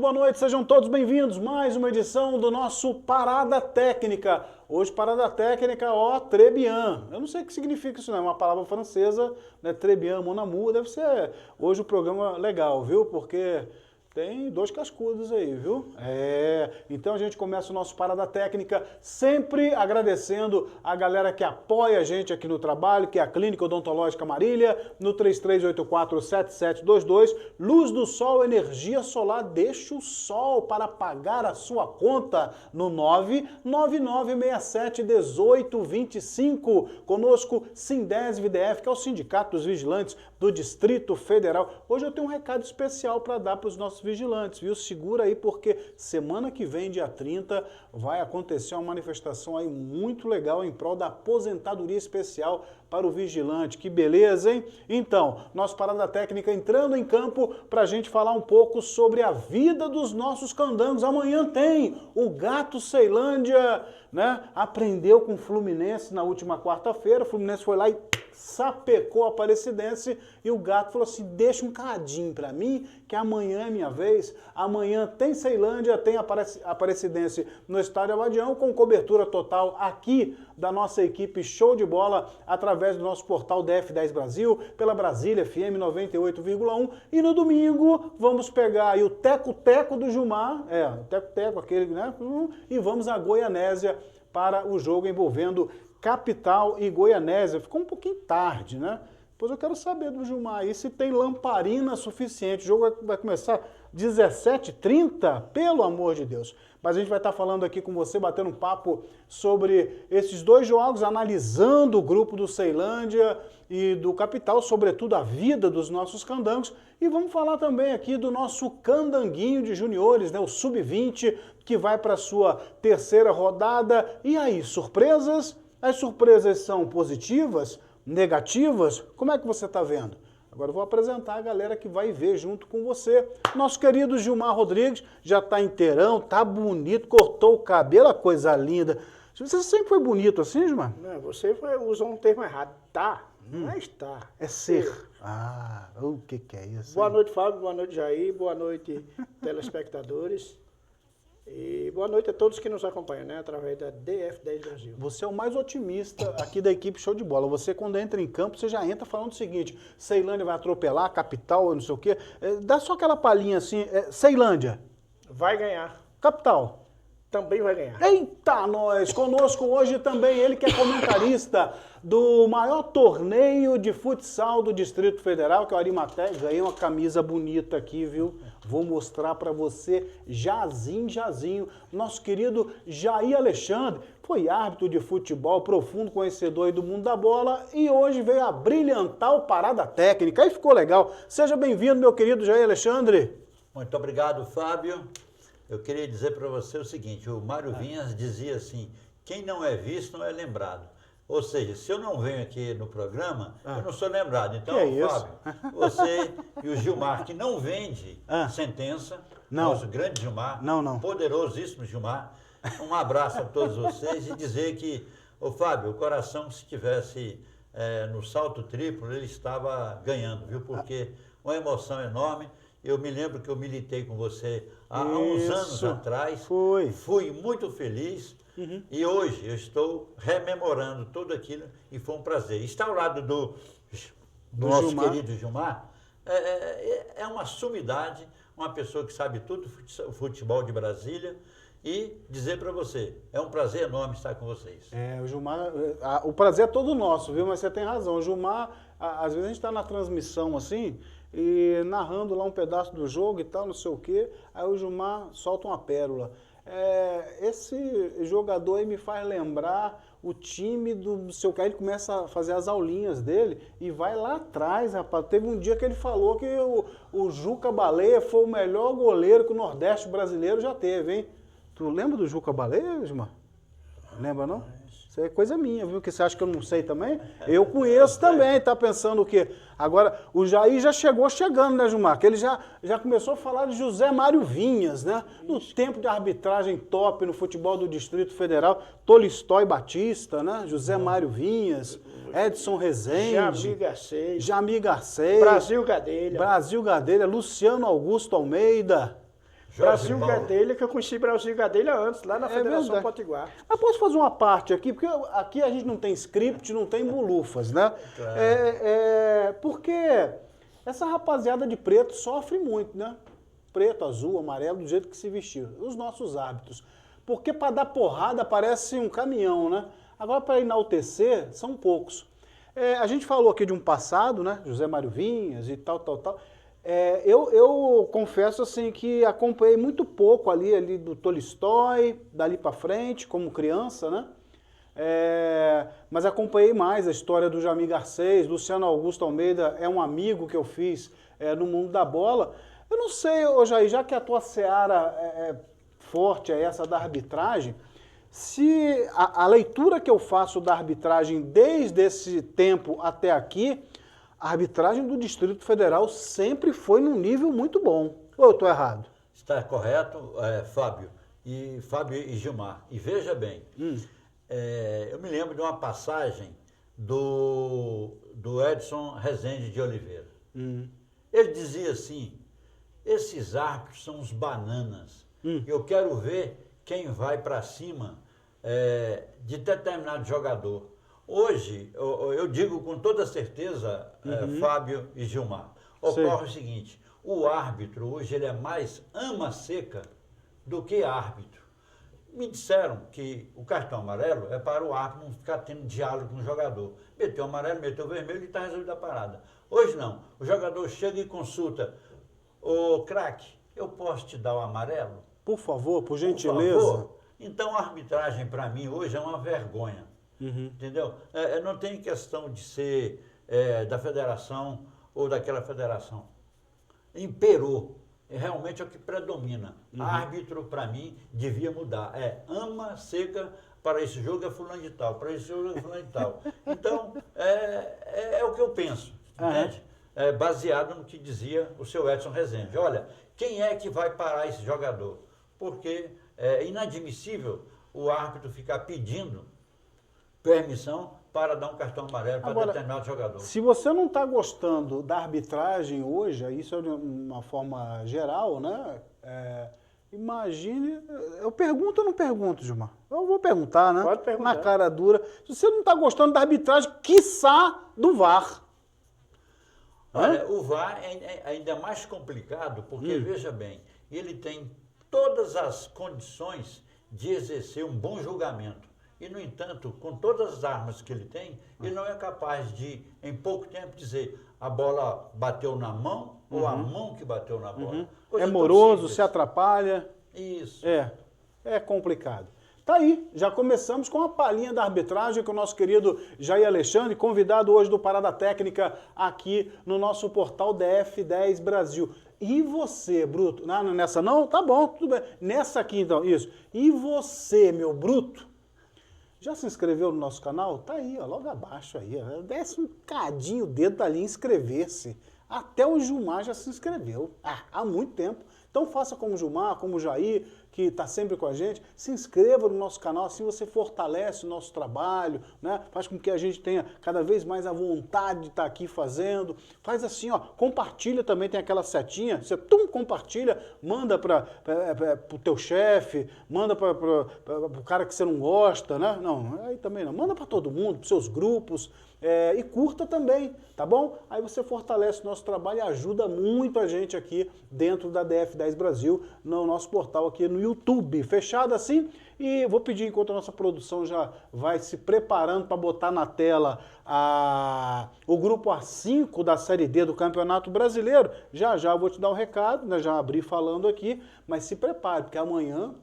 boa noite, sejam todos bem-vindos. Mais uma edição do nosso Parada Técnica. Hoje, Parada Técnica, très bien. Eu não sei o que significa isso, não. É uma palavra francesa, né? Très bien, mon amour. Deve ser hoje o programa legal, viu? Porque tem dois cascudos aí, viu? Então a gente começa o nosso Parada Técnica sempre agradecendo a galera que apoia a gente aqui no trabalho, que é a Clínica Odontológica Marília, no 33847722. Luz do Sol, energia solar, deixa o sol para pagar a sua conta no 999671825. Conosco, Sindesv-DF, que é o Sindicato dos Vigilantes do Distrito Federal. Hoje eu tenho um recado especial para dar para os nossos vigilantes, viu? Segura aí, porque semana que vem, dia 30, vai acontecer uma manifestação aí muito legal em prol da aposentadoria especial para o vigilante. Que beleza, hein? Então, nosso Parada Técnica entrando em campo para a gente falar um pouco sobre a vida dos nossos candangos. Amanhã tem o Gato Ceilândia, né? Aprendeu com o Fluminense na última quarta-feira. O Fluminense foi lá e sapecou a Aparecidense e o Gato falou assim: deixa um cadinho pra mim, que amanhã é minha vez. Amanhã tem Ceilândia, tem Aparecidense no Estádio Abadião, com cobertura total aqui da nossa equipe Show de Bola, através do nosso portal DF10 Brasil, pela Brasília FM 98,1. E no domingo vamos pegar aí o Teco-Teco do Gilmar, o Teco-Teco, aquele, né? E vamos a Goianésia para o jogo envolvendo Capital e Goianésia. Ficou um pouquinho tarde, né? Pois eu quero saber do Gilmar aí se tem lamparina suficiente. O jogo vai começar 17h30, pelo amor de Deus. Mas a gente vai estar falando aqui com você, batendo um papo sobre esses dois jogos, analisando o grupo do Ceilândia e do Capital, sobretudo a vida dos nossos candangos. E vamos falar também aqui do nosso candanguinho de juniores, né? O Sub-20, que vai para a sua terceira rodada. E aí, surpresas? As surpresas são positivas, negativas? Como é que você está vendo? Agora eu vou apresentar a galera que vai ver junto com você. Nosso querido Gilmar Rodrigues já está inteirão, tá bonito, cortou o cabelo, a coisa linda. Você sempre foi bonito assim, Gilmar? Não, você usou um termo errado. Tá, não é estar. É ser. O que é isso? Boa noite, Fábio, boa noite, Jair, boa noite, telespectadores. E boa noite a todos que nos acompanham, né, através da DF10 Brasil. Você é o mais otimista aqui da equipe Show de Bola. Você, quando entra em campo, você já entra falando o seguinte: Ceilândia vai atropelar, Capital, não sei o quê. Dá só aquela palhinha assim, Ceilândia. Vai ganhar. Capital. Também vai ganhar. Eita, nós! Conosco hoje também ele que é comentarista do maior torneio de futsal do Distrito Federal, que é o Arimaté. Ganhei uma camisa bonita aqui, viu? Vou mostrar pra você, jazinho. Nosso querido Jair Alexandre foi árbitro de futebol, profundo conhecedor aí do mundo da bola, e hoje veio a brilhantar o Parada Técnica. Aí ficou legal. Seja bem-vindo, meu querido Jair Alexandre. Muito obrigado, Fábio. Eu queria dizer para você o seguinte: o Mário Vinhas dizia assim: quem não é visto não é lembrado. Ou seja, se eu não venho aqui no programa, eu não sou lembrado. Então, Fábio, você e o Gilmar, que não vende sentença, nosso grande Gilmar, poderosíssimo Gilmar, um abraço a todos vocês e dizer que, Fábio, o coração, se estivesse no salto triplo, ele estava ganhando, viu? Porque uma emoção enorme. Eu me lembro que eu militei com você há uns anos atrás. Fui muito feliz. E hoje eu estou rememorando tudo aquilo e foi um prazer. Estar ao lado do nosso Gilmar, querido Gilmar, é uma sumidade, uma pessoa que sabe tudo do futebol de Brasília. E dizer para você, é um prazer enorme estar com vocês. O Gilmar, o prazer é todo nosso, viu? Mas você tem razão. O Gilmar, às vezes a gente está na transmissão assim, e narrando lá um pedaço do jogo e tal, não sei o quê, aí o Gilmar solta uma pérola. Esse jogador aí me faz lembrar o time do seu cara. Ele começa a fazer as aulinhas dele e vai lá atrás, rapaz. Teve um dia que ele falou que o Juca Baleia foi o melhor goleiro que o Nordeste brasileiro já teve, hein? Tu lembra do Juca Baleia, Gilmar? Lembra, não? Isso é coisa minha, viu? Que você acha que eu não sei também? Eu conheço também, tá pensando o quê? Agora, o Jair já chegou chegando, né, Gilmar? Que ele já começou a falar de José Mário Vinhas, né? No tempo de arbitragem top no futebol do Distrito Federal, Tolstói Batista, né? José Mário Vinhas, Edson Rezende, Jamir Garcês, Brasil Gadelha, Luciano Augusto Almeida. Brasil Paulo. Gadelha, que eu conheci Brasil Gadelha antes, lá na Federação verdade. Potiguar. Mas posso fazer uma parte aqui, porque aqui a gente não tem script, não tem bulufas, né? Claro. Porque essa rapaziada de preto sofre muito, né? Preto, azul, amarelo, do jeito que se vestiu. Os nossos hábitos. Porque para dar porrada parece um caminhão, né? Agora para enaltecer, são poucos. A gente falou aqui de um passado, né? José Mário Vinhas e tal. Eu confesso assim que acompanhei muito pouco ali do Tolstói, dali para frente, como criança, né? Mas acompanhei mais a história do Jamir Garcês, Luciano Augusto Almeida é um amigo que eu fiz no mundo da bola. Eu não sei, ô Jair, já que a tua seara forte é essa da arbitragem, se a leitura que eu faço da arbitragem desde esse tempo até aqui, a arbitragem do Distrito Federal sempre foi num nível muito bom. Ou eu estou errado? Está correto, Fábio e Gilmar. E veja bem, eu me lembro de uma passagem do Edson Rezende de Oliveira. Ele dizia assim, esses árbitros são uns bananas. Eu quero ver quem vai para cima de determinado jogador. Hoje, eu digo com toda certeza, Fábio e Gilmar, ocorre o seguinte, o árbitro hoje ele é mais ama seca do que árbitro. Me disseram que o cartão amarelo é para o árbitro não ficar tendo diálogo com o jogador. Meteu amarelo, meteu vermelho e está resolvida a parada. Hoje não, o jogador chega e consulta, ô craque, eu posso te dar o amarelo? Por favor, por gentileza. Por favor. Então a arbitragem para mim hoje é uma vergonha. Entendeu? Não tem questão de ser da federação ou daquela federação. Imperou. Realmente é o que predomina. Árbitro, para mim, devia mudar. Ama seca, para esse jogo é fulano de tal, para esse jogo é fulano de tal. Então, é o que eu penso, entende? Baseado no que dizia o seu Edson Rezende. Olha, quem é que vai parar esse jogador? Porque é inadmissível o árbitro ficar pedindo permissão para dar um cartão amarelo para determinado jogador. Se você não está gostando da arbitragem hoje, isso é de uma forma geral, né? Imagine, eu pergunto ou não pergunto, Gilmar? Eu vou perguntar, né? Pode perguntar. Na cara dura. Se você não está gostando da arbitragem, quiçá do VAR. Olha, o VAR é ainda mais complicado, porque, veja bem, ele tem todas as condições de exercer um bom julgamento. E, no entanto, com todas as armas que ele tem, ele não é capaz de, em pouco tempo, dizer a bola bateu na mão ou a mão que bateu na bola. É moroso, se atrapalha. Isso. É complicado. Tá aí, já começamos com a palhinha da arbitragem com o nosso querido Jair Alexandre, convidado hoje do Parada Técnica aqui no nosso portal DF10 Brasil. E você, Bruto? Não, nessa não? Tá bom, tudo bem. Nessa aqui então, isso. E você, meu Bruto? Já se inscreveu no nosso canal? Tá aí, ó, logo abaixo aí. Ó. Desce um cadinho o dedo ali em inscrever-se. Até o Gilmar já se inscreveu. Há muito tempo. Então faça como o Gilmar, como o Jair, que está sempre com a gente. Se inscreva no nosso canal, assim você fortalece o nosso trabalho, né? Faz com que a gente tenha cada vez mais a vontade de estar aqui fazendo. Faz assim, ó, compartilha também, tem aquela setinha. Você compartilha, manda para o teu chefe, manda para o cara que você não gosta, né? Não, aí também não. Manda para todo mundo, para seus grupos. E curta também, tá bom? Aí você fortalece o nosso trabalho e ajuda muito a gente aqui dentro da DF10 Brasil, no nosso portal aqui no YouTube. Fechado assim? E vou pedir, enquanto a nossa produção já vai se preparando para botar na tela o grupo A5 da Série D do Campeonato Brasileiro, já eu vou te dar um recado, né? Já abri falando aqui, mas se prepare, porque amanhã,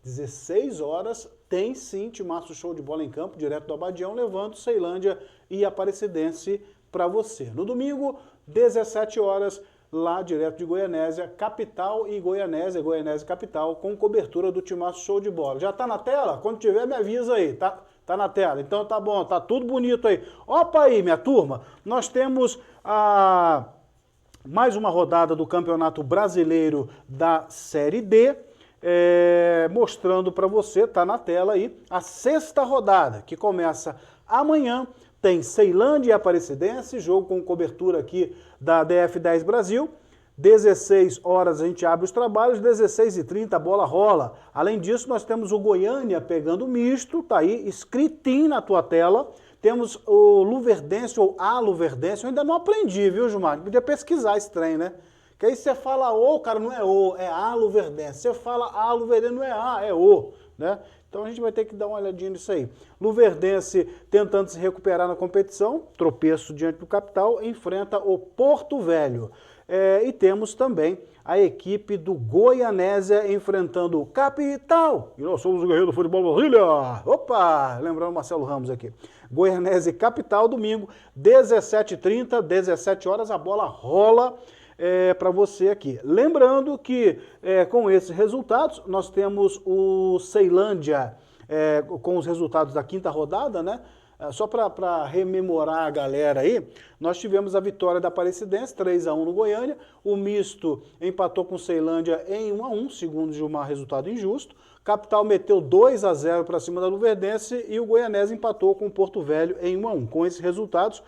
16 horas, tem sim Timaço Show de Bola em Campo, direto do Abadião, levando Ceilândia e Aparecidense para você. No domingo, 17 horas, lá direto de Goianésia, capital e Goianésia capital, com cobertura do Timaço Show de Bola. Já tá na tela? Quando tiver, me avisa aí, tá? Tá na tela. Então tá bom, tá tudo bonito aí. Opa aí, minha turma, nós temos mais uma rodada do Campeonato Brasileiro da Série D, mostrando para você, tá na tela aí, a 6ª rodada, que começa amanhã. Tem Ceilândia e Aparecidense, jogo com cobertura aqui da DF10 Brasil. 16 horas a gente abre os trabalhos, 16h30 a bola rola. Além disso, nós temos o Goiânia pegando misto, tá aí, escritinho na tua tela. Temos o Luverdense ou a Luverdense, eu ainda não aprendi, viu, Gilmar? Podia pesquisar esse trem, né? Que aí você fala o, cara, não é o, é a Luverdense. Você fala a Luverdense, não é a, é o, né? Então a gente vai ter que dar uma olhadinha nisso aí. Luverdense tentando se recuperar na competição, tropeço diante do Capital, enfrenta o Porto Velho. E temos também a equipe do Goianésia enfrentando o Capital. E nós somos o Guerreiro do Futebol Brasília. Opa! Lembrando o Marcelo Ramos aqui. Goianésia e Capital, domingo, 17h30, 17 horas, a bola rola para você aqui. Lembrando que com esses resultados, nós temos o Ceilândia com os resultados da quinta rodada, né? Só para rememorar a galera aí, nós tivemos a vitória da Aparecidense, 3-1 no Goiânia, o Misto empatou com o Ceilândia em 1-1, segundo Gilmar, resultado injusto, Capital meteu 2-0 para cima da Luverdense e o Goianésia empatou com o Porto Velho em 1-1. Com esses resultados,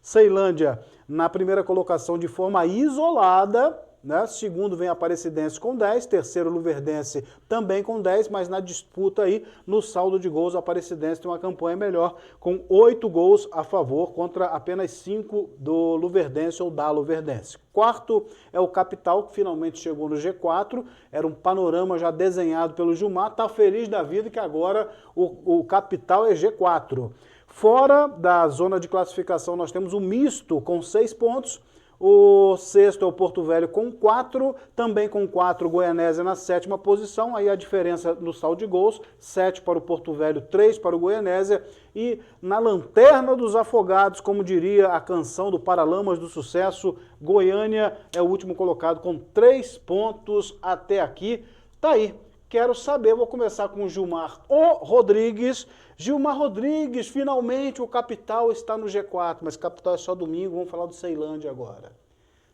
Ceilândia na primeira colocação de forma isolada, né? Segundo vem a Aparecidense com 10, terceiro Luverdense também com 10, mas na disputa aí, no saldo de gols, a Aparecidense tem uma campanha melhor, com 8 gols a favor contra apenas 5 do Luverdense ou da Luverdense. Quarto é o Capital, que finalmente chegou no G4, era um panorama já desenhado pelo Gilmar, tá feliz da vida que agora o Capital é G4. Fora da zona de classificação nós temos o Misto com 6 pontos, o sexto é o Porto Velho com 4, também com 4 o Goianésia na sétima posição, aí a diferença no saldo de gols, 7 para o Porto Velho, 3 para o Goianésia, e na lanterna dos afogados, como diria a canção do Paralamas do Sucesso, Goiânia é o último colocado com 3 pontos até aqui. Tá aí, quero saber, vou começar com o Gilmar Rodrigues. Gilmar Rodrigues, finalmente o Capital está no G4, mas Capital é só domingo, vamos falar do Ceilândia agora.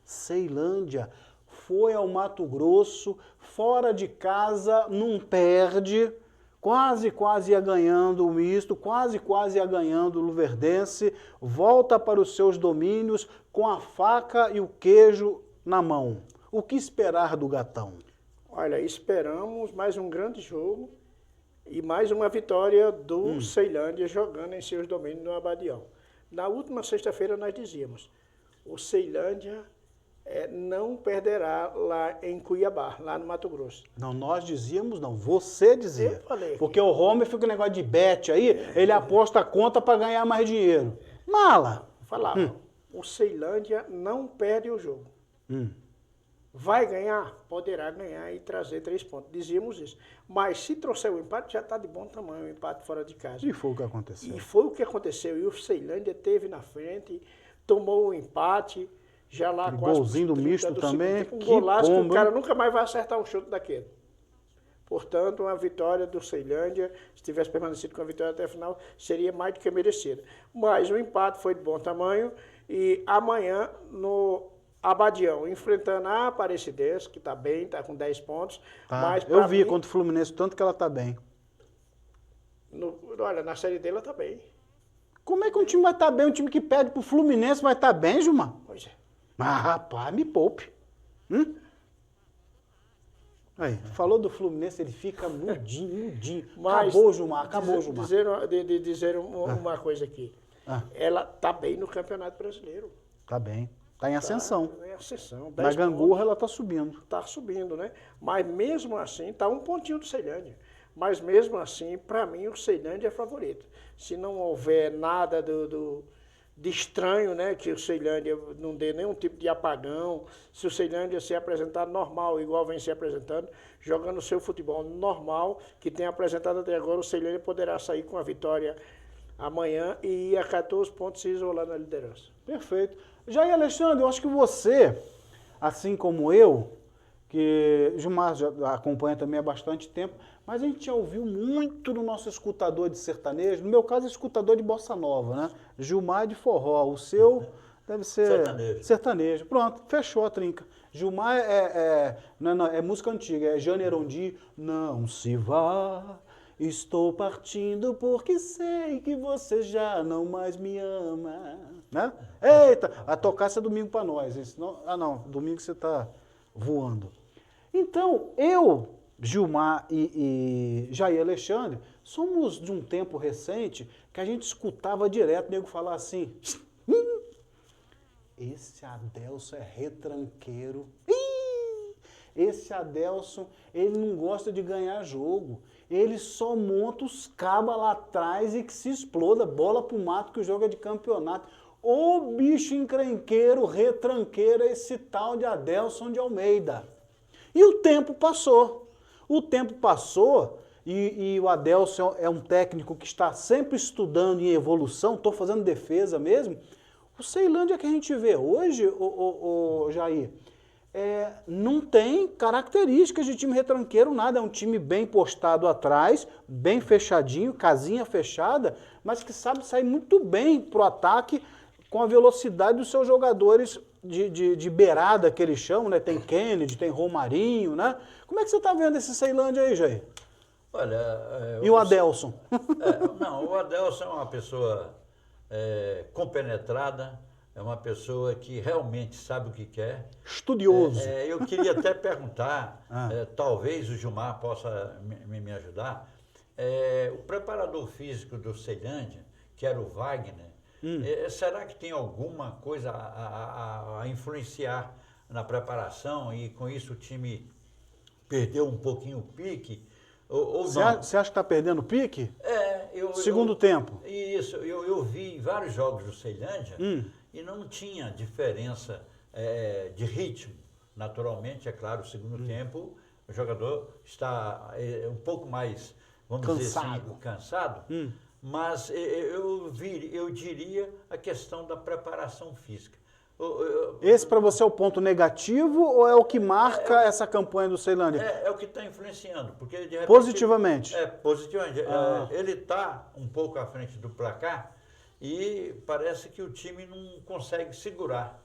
Ceilândia foi ao Mato Grosso, fora de casa, não perde, quase ia ganhando o Misto, quase ia ganhando o Luverdense, volta para os seus domínios com a faca e o queijo na mão. O que esperar do Gatão? Olha, esperamos mais um grande jogo e mais uma vitória do Ceilândia jogando em seus domínios no Abadião. Na última sexta-feira nós dizíamos, o Ceilândia não perderá lá em Cuiabá, lá no Mato Grosso. Não, nós dizíamos não, você dizia. Eu falei. Porque o Homer fica com o negócio de bet aí, ele aposta a conta para ganhar mais dinheiro. Mala! Falava, o Ceilândia não perde o jogo. Vai ganhar? Poderá ganhar e trazer 3 pontos. Dizíamos isso. Mas se trouxer o empate, já está de bom tamanho, o empate fora de casa. E foi o que aconteceu. E foi o que aconteceu. E o Ceilândia teve na frente, tomou o empate, já lá aquele quase... golzinho do Misto também, Um que golaço que o bomba, cara nunca mais vai acertar um chute daquele. Portanto, uma vitória do Ceilândia, se tivesse permanecido com a vitória até a final, seria mais do que merecida. Mas o empate foi de bom tamanho e amanhã no Abadião, enfrentando a Aparecidense, que está bem, está com 10 pontos. Tá. Mas Eu vi contra o Fluminense, tanto que ela está bem. Olha, na série dele ela está bem. Como é que um time vai estar bem? Um time que perde pro Fluminense vai estar bem, Gilmar? Pois é. Mas, rapaz, me poupe. Aí, falou do Fluminense, ele fica mudinho. Mas Acabou, Gilmar, acabou, Gilmar. Dizer uma coisa aqui. Ela está bem no Campeonato Brasileiro. Tá bem. Tá em ascensão. Tá em ascensão. Na gangorra ela tá subindo. Está subindo, né? Mas mesmo assim, está um pontinho do Ceilândia. Mas mesmo assim, para mim, o Ceilândia é favorito. Se não houver nada de estranho, né? Que o Ceilândia não dê nenhum tipo de apagão. Se o Ceilândia se apresentar normal, igual vem se apresentando, jogando o seu futebol normal, que tem apresentado até agora, o Ceilândia poderá sair com a vitória amanhã e ir a 14 pontos se isolar na liderança. Perfeito. Jair Alexandre, eu acho que você, assim como eu, que Gilmar já acompanha também há bastante tempo, mas a gente já ouviu muito no nosso escutador de sertanejo, no meu caso, escutador de bossa nova, né? Gilmar de forró, o seu deve ser sertanejo. Pronto, fechou a trinca. Gilmar é música antiga, é Janerondi, não se vá, Estou partindo porque sei que você já não mais me ama. Né? Eita, a tocar essa domingo para nós. Não, domingo você está voando. Então, eu, Gilmar e Jair Alexandre, somos de um tempo recente que a gente escutava direto o nego falar assim, esse Adelson é retranqueiro. Esse Adelson, ele não gosta de ganhar jogo. Ele só monta os cabas lá atrás e que se exploda, bola pro mato que o jogo é de campeonato. Ô bicho encrenqueiro, retranqueiro, esse tal de Adelson de Almeida. E o tempo passou. O tempo passou e o Adelson é um técnico que está sempre estudando em evolução, estou fazendo defesa mesmo. O Ceilândia que a gente vê hoje, o Jair, não tem características de time retranqueiro, nada. É um time bem postado atrás, bem fechadinho, casinha fechada, mas que sabe sair muito bem pro ataque com a velocidade dos seus jogadores de beirada que eles chamam, né? Tem Kennedy, tem Romarinho, né? Como é que você está vendo esse Ceilândia aí, Jair? Olha... E o Adelson? Não, o Adelson é uma pessoa compenetrada, é uma pessoa que realmente sabe o que quer. Estudioso. Eu queria até perguntar, talvez o Gilmar possa me ajudar, o preparador físico do Ceilândia, que era o Wagner, será que tem alguma coisa a influenciar na preparação e com isso o time perdeu um pouquinho o pique? Ou Você não? acha que está perdendo o pique? Segundo tempo. tempo. Isso, eu vi vários jogos do Ceilândia e não tinha diferença de ritmo. Naturalmente, é claro, o segundo tempo o jogador está um pouco mais, vamos dizer assim, cansado. Mas eu diria a questão da preparação física. Esse para você é o ponto negativo ou é o que marca essa campanha do Ceilândia? É o que está influenciando. Porque de repente, positivamente? Positivamente. Ele está um pouco à frente do placar e parece que o time não consegue segurar.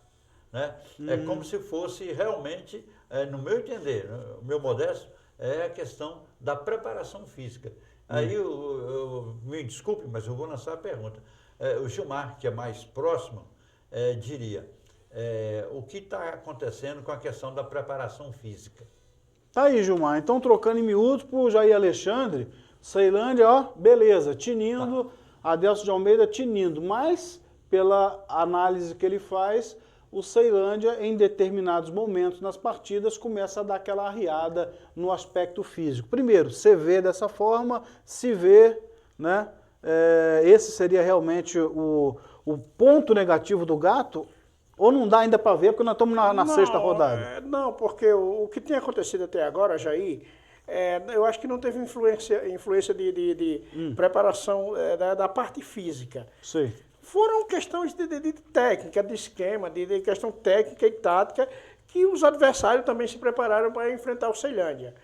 Né? É como se fosse realmente, no meu entender, no meu modesto, é a questão da preparação física. Aí, me desculpe, mas eu vou lançar a pergunta. O Gilmar, que é mais próximo, diria, o que está acontecendo com a questão da preparação física? Tá aí, Gilmar. Então, trocando em miúdos pro Jair Alexandre, Ceilândia, ó, beleza, tinindo, Adelson de Almeida tinindo, mas, pela análise que ele faz, o Ceilândia, em determinados momentos nas partidas, começa a dar aquela arriada no aspecto físico. Primeiro, você vê dessa forma, se vê, né? Esse seria realmente o ponto negativo do Gato? Ou não dá ainda para ver, porque nós estamos na sexta rodada? Não, porque o que tem acontecido até agora, Jair, eu acho que não teve influência de preparação da parte física. Sim. Foram questões de técnica, de esquema, de questão técnica e tática, que os adversários também se prepararam para enfrentar o Ceilândia.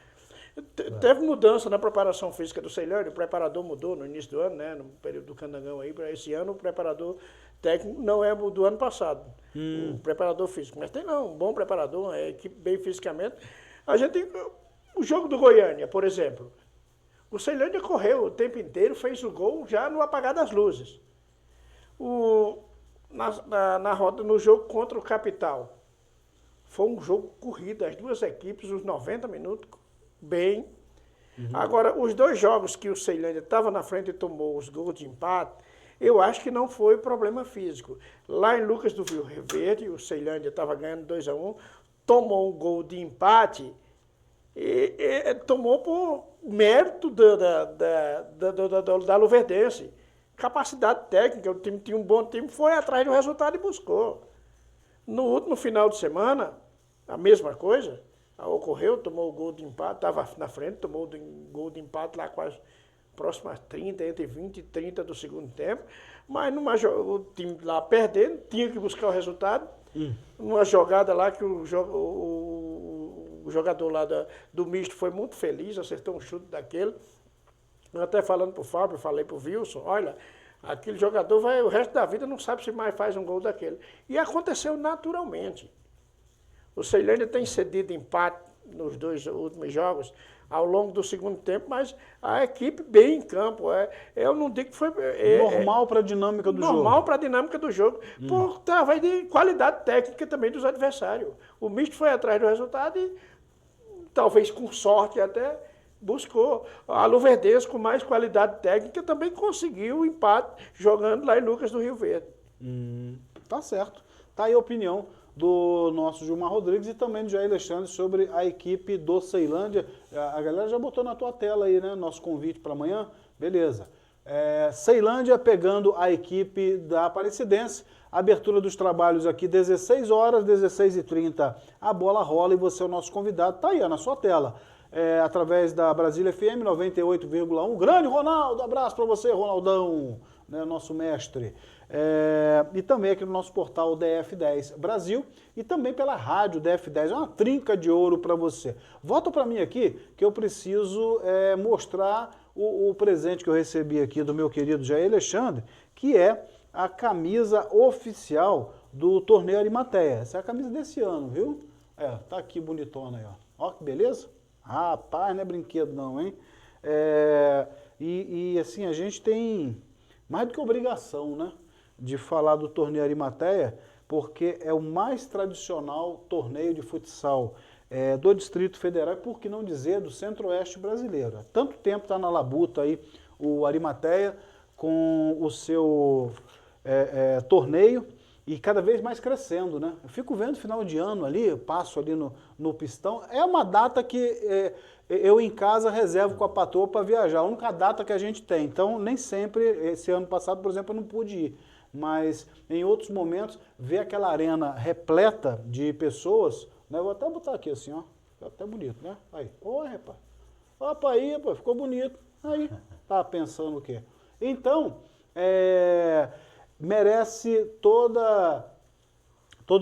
Teve mudança na preparação física do Ceilândia, o preparador mudou no início do ano, né, no período do Candangão aí, para esse ano o preparador técnico não é do ano passado, o preparador físico. Mas tem um bom preparador, uma equipe bem fisicamente. A gente tem o jogo do Goiânia, por exemplo. O Ceilândia correu o tempo inteiro, fez o gol já no apagar das luzes. No jogo contra o Capital, foi um jogo corrido, as duas equipes, os 90 minutos, bem. Agora, os dois jogos que o Ceilândia estava na frente e tomou os gols de empate, eu acho que não foi problema físico. Lá em Lucas do Rio Verde, o Ceilândia estava ganhando 2-1, tomou um gol de empate e tomou por mérito da Luverdense. Capacidade técnica, o time tinha um bom time, foi atrás do resultado e buscou. No último final de semana, a mesma coisa, ocorreu, tomou o gol de empate, estava na frente, tomou o gol de empate lá quase próximo a 30, entre 20 e 30 do segundo tempo, mas o time lá perdendo, tinha que buscar o resultado, numa jogada lá que o jogador lá do misto foi muito feliz, acertou um chute daquele. Eu até falando para o Fábio, falei para o Wilson, olha, aquele jogador o resto da vida não sabe se mais faz um gol daquele. E aconteceu naturalmente. O Ceilândia tem cedido empate nos dois últimos jogos, ao longo do segundo tempo, mas a equipe bem em campo. Eu não digo que foi... Normal para a dinâmica do jogo. Normal para a dinâmica do jogo, através de qualidade técnica também dos adversários. O misto foi atrás do resultado e, talvez com sorte até, buscou. A Luverdense, com mais qualidade técnica, também conseguiu o empate jogando lá em Lucas do Rio Verde. Tá certo. Tá aí a opinião do nosso Gilmar Rodrigues e também do Jair Alexandre sobre a equipe do Ceilândia. A galera já botou na tua tela aí, né? Nosso convite para amanhã. Beleza. Ceilândia pegando a equipe da Aparecidense. Abertura dos trabalhos aqui, 16 horas, 16h30. A bola rola e você é o nosso convidado. Tá aí, ó, na sua tela. Através da Brasília FM 98,1. Grande Ronaldo, abraço para você, Ronaldão, né, nosso mestre. E também aqui no nosso portal DF10 Brasil e também pela rádio DF10. É uma trinca de ouro para você. Volta para mim aqui que eu preciso mostrar o presente que eu recebi aqui do meu querido Jair Alexandre, que é a camisa oficial do Torneio Arimateia. Essa é a camisa desse ano, viu? Tá aqui bonitona aí, ó. Ó que beleza. Rapaz, não é brinquedo não, hein? E assim, a gente tem mais do que obrigação, né, de falar do Torneio Arimateia, porque é o mais tradicional torneio de futsal do Distrito Federal, e por que não dizer do Centro-Oeste brasileiro. Há tanto tempo está na labuta aí o Arimateia com o seu torneio e cada vez mais crescendo, né? Eu fico vendo final de ano ali, eu passo ali no pistão, é uma data que eu em casa reservo com a patroa para viajar, a única data que a gente tem. Então, nem sempre, esse ano passado, por exemplo, eu não pude ir. Mas em outros momentos, ver aquela arena repleta de pessoas, né? Eu vou até botar aqui assim, ó, fica até bonito, né? Aí, oi, rapaz. Opa, aí, rapaz, ficou bonito. Aí, tá pensando o quê? Então, merece todo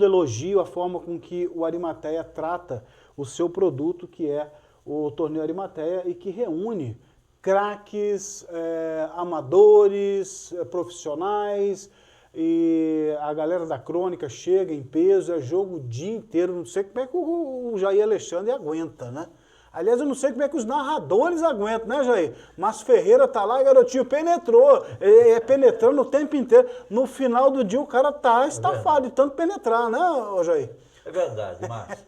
elogio a forma com que o Arimateia trata o seu produto, que é o Torneio Arimateia, e que reúne craques, amadores, profissionais, e a galera da crônica chega em peso, é jogo o dia inteiro, não sei como é que o Jair Alexandre aguenta, né? Aliás, eu não sei como é que os narradores aguentam, né, Jair? Mas Ferreira tá lá, garotinho, penetrou, penetrando o tempo inteiro. No final do dia o cara tá estafado de tanto penetrar, né, Jair? É verdade, Márcio.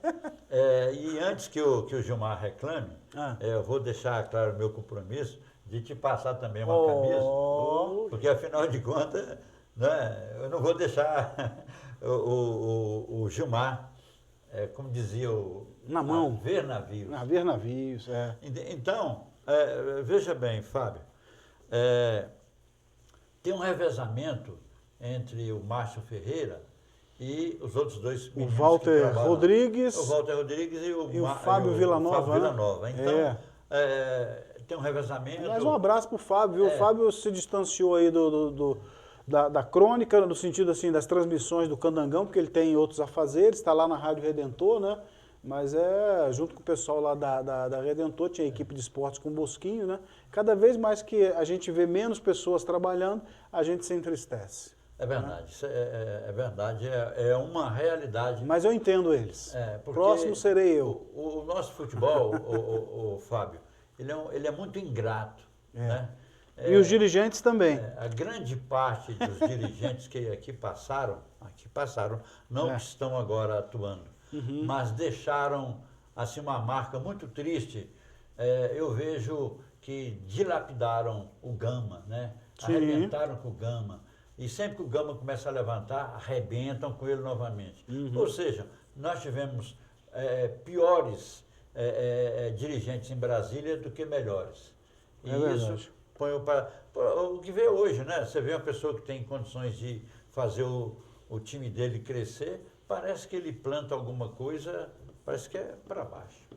E antes que o Gilmar reclame, eu vou deixar claro o meu compromisso de te passar também uma camisa, porque afinal de contas, né, eu não vou deixar o Gilmar, como dizia na mão. Ver navios. Ver navios, Então, veja bem, Fábio, tem um revezamento entre o Márcio Ferreira e os outros dois meninos. O Walter Rodrigues. O Walter Rodrigues e o Fábio Villanova. Fábio Villanova. Então, tem um revezamento. Mais um abraço pro Fábio, viu? O Fábio se distanciou aí da crônica, no sentido assim, das transmissões do Candangão, porque ele tem outros afazeres, está lá na Rádio Redentor, né? Mas junto com o pessoal lá da Redentor, tinha a equipe de esportes com o Bosquinho, né? Cada vez mais que a gente vê menos pessoas trabalhando, a gente se entristece. É verdade, isso é verdade, é uma realidade. Mas eu entendo eles. Próximo serei eu. O nosso futebol, o Fábio, ele é muito ingrato, né? E os dirigentes também. A grande parte dos dirigentes que aqui passaram, não estão agora atuando, mas deixaram assim, uma marca muito triste. Eu vejo que dilapidaram o Gama, né? Arrebentaram com o Gama. E sempre que o Gama começa a levantar, arrebentam com ele novamente. Ou seja, nós tivemos piores dirigentes em Brasília do que melhores. E isso põe o que vê hoje, né? Você vê uma pessoa que tem condições de fazer o time dele crescer, parece que ele planta alguma coisa, parece que é para baixo.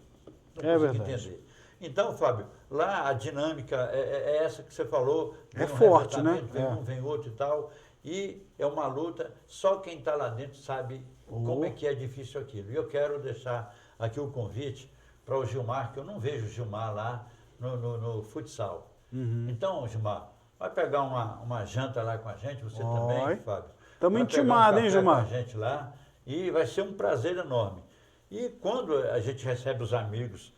Não consigo entender. Então, Fábio, lá a dinâmica é essa que você falou. É forte, né? Vem um, vem outro e tal. E é uma luta, só quem está lá dentro sabe como é que é difícil aquilo. E eu quero deixar aqui o convite para o Gilmar, que eu não vejo o Gilmar lá no futsal. Então, Gilmar, vai pegar uma janta lá com a gente, você também, Fábio. Estamos intimados, hein, Gilmar? Com a gente lá, e vai ser um prazer enorme. E quando a gente recebe os amigos,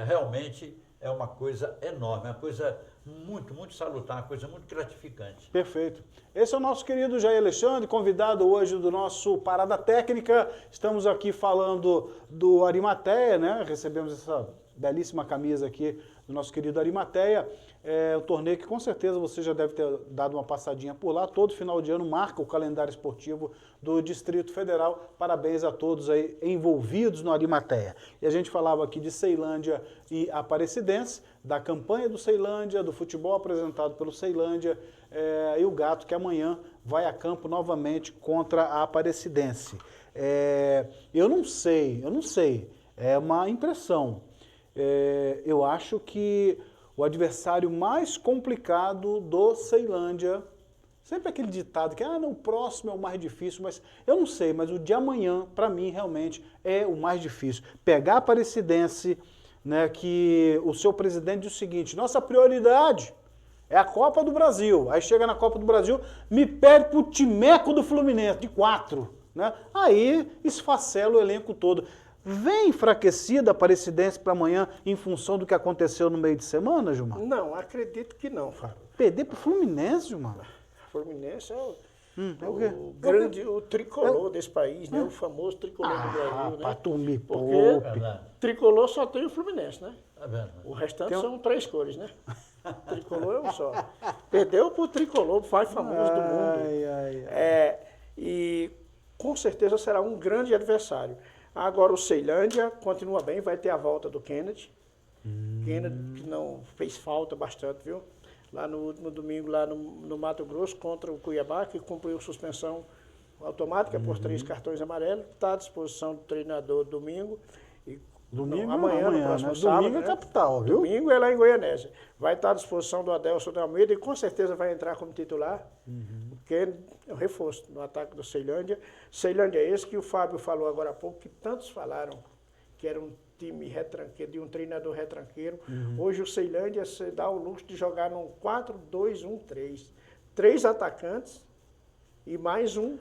realmente é uma coisa enorme, é uma coisa muito, muito salutar, uma coisa muito gratificante. Perfeito. Esse é o nosso querido Jair Alexandre, convidado hoje do nosso Parada Técnica. Estamos aqui falando do Arimateia, né? Recebemos essa belíssima camisa aqui do nosso querido Arimateia. É um torneio que com certeza você já deve ter dado uma passadinha por lá. Todo final de ano marca o calendário esportivo do Distrito Federal. Parabéns a todos aí envolvidos no Arimateia. E a gente falava aqui de Ceilândia e Aparecidense, da campanha do Ceilândia, do futebol apresentado pelo Ceilândia, e o Gato que amanhã vai a campo novamente contra a Aparecidense. Eu não sei, é uma impressão. Eu acho que o adversário mais complicado do Ceilândia, sempre aquele ditado que o próximo é o mais difícil, mas eu não sei, mas o de amanhã, para mim, realmente é o mais difícil. Pegar a Aparecidense, né, que o seu presidente diz o seguinte: nossa prioridade é a Copa do Brasil. Aí chega na Copa do Brasil, me perde pro timeco do Fluminense, de 4. Né? Aí esfacela o elenco todo. Vem enfraquecida a Aparecidense para amanhã em função do que aconteceu no meio de semana, Gilmar? Não, acredito que não, Fábio. Perder pro Fluminense, Gilmar? Fluminense é o grande, o tricolor desse país, né? O famoso tricolor do Brasil, né? Tu me Porque poupe. tricolor só tem o Fluminense, né? Tá vendo? O restante são 3 cores, né? Tricolor é um só. Perdeu pro tricolor, o mais famoso do mundo. E com certeza será um grande adversário. Agora o Ceilândia continua bem, vai ter a volta do Kennedy. Kennedy que não fez falta bastante, viu? Lá no último domingo, lá no Mato Grosso, contra o Cuiabá, que cumpriu suspensão automática por 3 cartões amarelos. Está à disposição do treinador domingo. Amanhã, no próximo sábado. Domingo é capital, viu? Domingo é lá em Goianésia. Vai estar à disposição do Adelson de Almeida e com certeza vai entrar como titular. Porque é um reforço no ataque do Ceilândia. Ceilândia é esse que o Fábio falou agora há pouco, que tantos falaram que era um time retranqueiro, de um treinador retranqueiro. Hoje o Ceilândia se dá o luxo de jogar num 4-2-1-3. 3 atacantes e mais um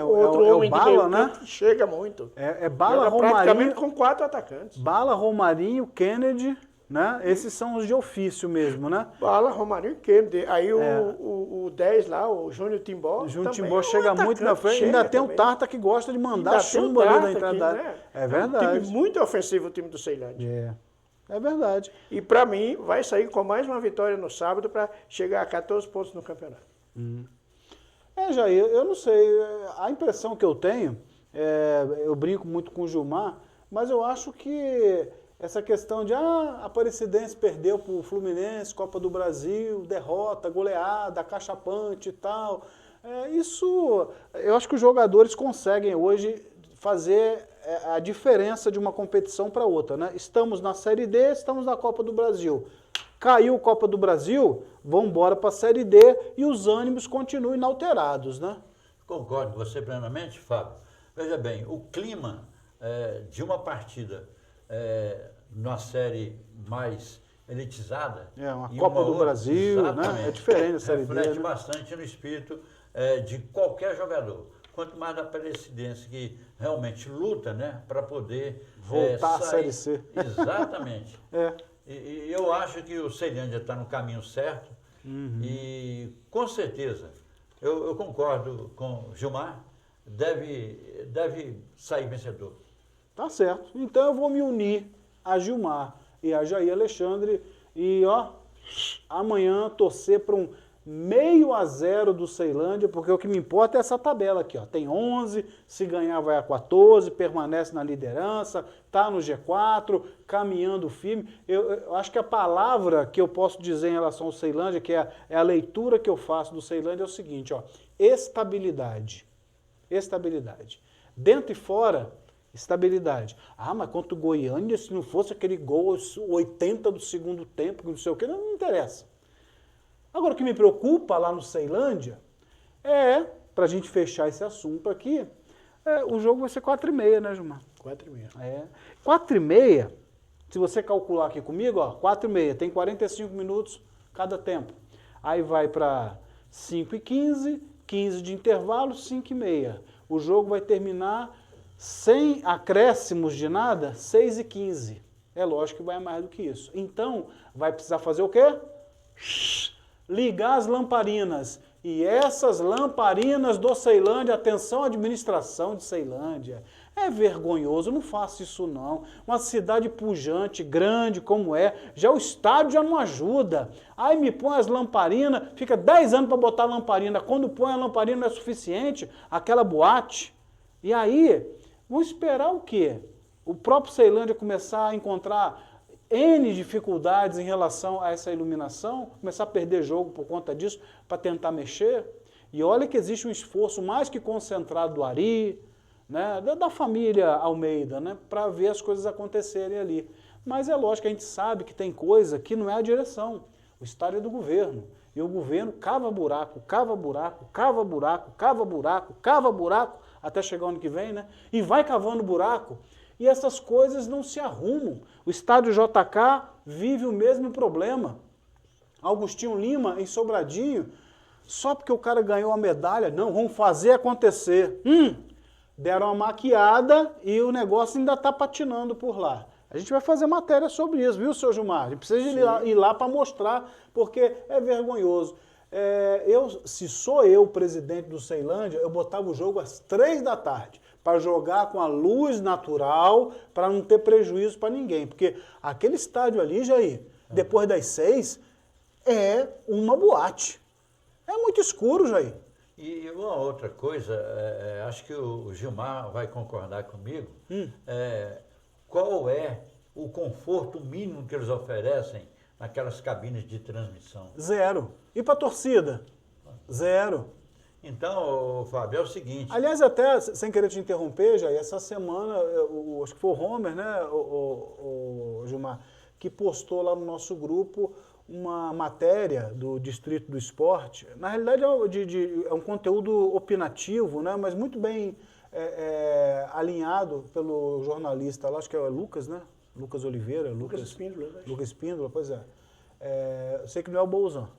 outro homem Bala, de meio né? campo que chega muito. Bala, Joga praticamente Romarinho, com 4 atacantes. Bala, Romarinho, Kennedy, né? Esses são os de ofício mesmo, né? Bala, Romarinho e Kennedy. Aí o 10 lá, o Júnior Timbó. O Júnior também Timbó chega muito na frente. Ainda tem o Tarta que gosta de mandar chumbo ali na entrada da área. Né? É verdade. Um time muito ofensivo, o time do Ceilândia. É verdade. E para mim, vai sair com mais uma vitória no sábado para chegar a 14 pontos no campeonato. Jair, eu não sei. A impressão que eu tenho, eu brinco muito com o Gilmar, mas eu acho que essa questão de Aparecidense perdeu para o Fluminense, Copa do Brasil, derrota, goleada, cachapante e tal. Isso, eu acho que os jogadores conseguem hoje fazer a diferença de uma competição para outra, né? Estamos na Série D, estamos na Copa do Brasil. Caiu a Copa do Brasil, vamos embora para a Série D e os ânimos continuam inalterados, né? Concordo com você plenamente, Fábio. Veja bem, o clima de uma partida numa série mais elitizada... uma Copa do Brasil, né? É diferente a Série D. Reflete né? bastante no espírito de qualquer jogador. Quanto mais da Aparecidense que realmente luta, né, para poder voltar à sair. Série C. Exatamente. E eu acho que o Ceilândia está no caminho certo e, com certeza, eu concordo com o Gilmar, deve sair vencedor. Tá certo. Então eu vou me unir a Gilmar e a Jair Alexandre e, amanhã torcer para um 0,5 do Ceilândia, porque o que me importa é essa tabela aqui, Tem 11, se ganhar vai a 14, permanece na liderança, tá no G4, caminhando firme. Eu acho que a palavra que eu posso dizer em relação ao Ceilândia, que é a leitura que eu faço do Ceilândia, é o seguinte, estabilidade. Estabilidade. Dentro e fora, estabilidade. Mas contra o Goiânia, se não fosse aquele gol 80 do segundo tempo, não sei o que, não interessa. Agora, o que me preocupa lá no Ceilândia para a gente fechar esse assunto aqui, o jogo vai ser 4h30, né, Gilmar? 4h30. 4h30, se você calcular aqui comigo, 4h30, tem 45 minutos cada tempo. Aí vai para 5h15, 15 de intervalo, 5h30. O jogo vai terminar sem acréscimos de nada, 6h15. É lógico que vai mais do que isso. Então, vai precisar fazer o quê? Ligar as lamparinas. E essas lamparinas do Ceilândia, atenção administração de Ceilândia, é vergonhoso, não faça isso não. Uma cidade pujante, grande como é, já o estádio já não ajuda. Aí me põe as lamparinas, fica 10 anos para botar a lamparina, quando põe a lamparina não é suficiente, aquela boate. E aí, vão esperar o quê? O próprio Ceilândia começar a encontrar N dificuldades em relação a essa iluminação, começar a perder jogo por conta disso, para tentar mexer. E olha que existe um esforço mais que concentrado do Ari, né, da família Almeida, né, para ver as coisas acontecerem ali. Mas é lógico que a gente sabe que tem coisa que não é a direção. O estádio é do governo. E o governo cava buraco, cava buraco, cava buraco, cava buraco, cava buraco, até chegar o ano que vem, né? E vai cavando buraco. E essas coisas não se arrumam. O estádio JK vive o mesmo problema. Augustinho Lima, em Sobradinho, só porque o cara ganhou a medalha, não, vamos fazer acontecer. Deram uma maquiada e o negócio ainda está patinando por lá. A gente vai fazer matéria sobre isso, viu, seu Gilmar? A gente precisa ir lá para mostrar, porque é vergonhoso. Se sou eu o presidente do Ceilândia, eu botava o jogo às 3 da tarde. Para jogar com a luz natural, para não ter prejuízo para ninguém. Porque aquele estádio ali, Jair, depois das 6, é uma boate. É muito escuro, Jair. E uma outra coisa, acho que o Gilmar vai concordar comigo, qual é o conforto mínimo que eles oferecem naquelas cabines de transmissão? Zero. E para a torcida? Zero. Então, Fábio, é o seguinte... Aliás, até, sem querer te interromper, Jair, essa semana, acho que foi o Homer, né, o Gilmar, que postou lá no nosso grupo uma matéria do Distrito do Esporte. Na realidade, é um conteúdo opinativo, né, mas muito bem alinhado pelo jornalista lá, acho que é o Lucas, né? Lucas Oliveira. Lucas Espíndola. Lucas Espíndola, pois é. Eu sei que não é o Bolzan.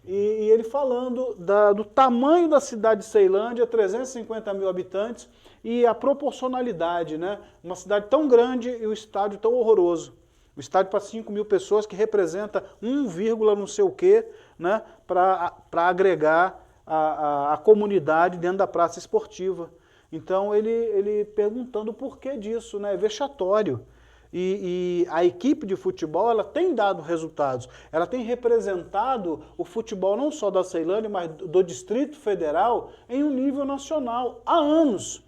E ele falando do tamanho da cidade de Ceilândia, 350 mil habitantes, e a proporcionalidade, né? Uma cidade tão grande e o estádio tão horroroso. O estádio para 5 mil pessoas, que representa 1, não sei o quê, né? Para agregar a comunidade dentro da praça esportiva. Então ele perguntando o porquê disso, né? É vexatório. E a equipe de futebol, ela tem dado resultados. Ela tem representado o futebol não só da Ceilândia, mas do Distrito Federal em um nível nacional há anos.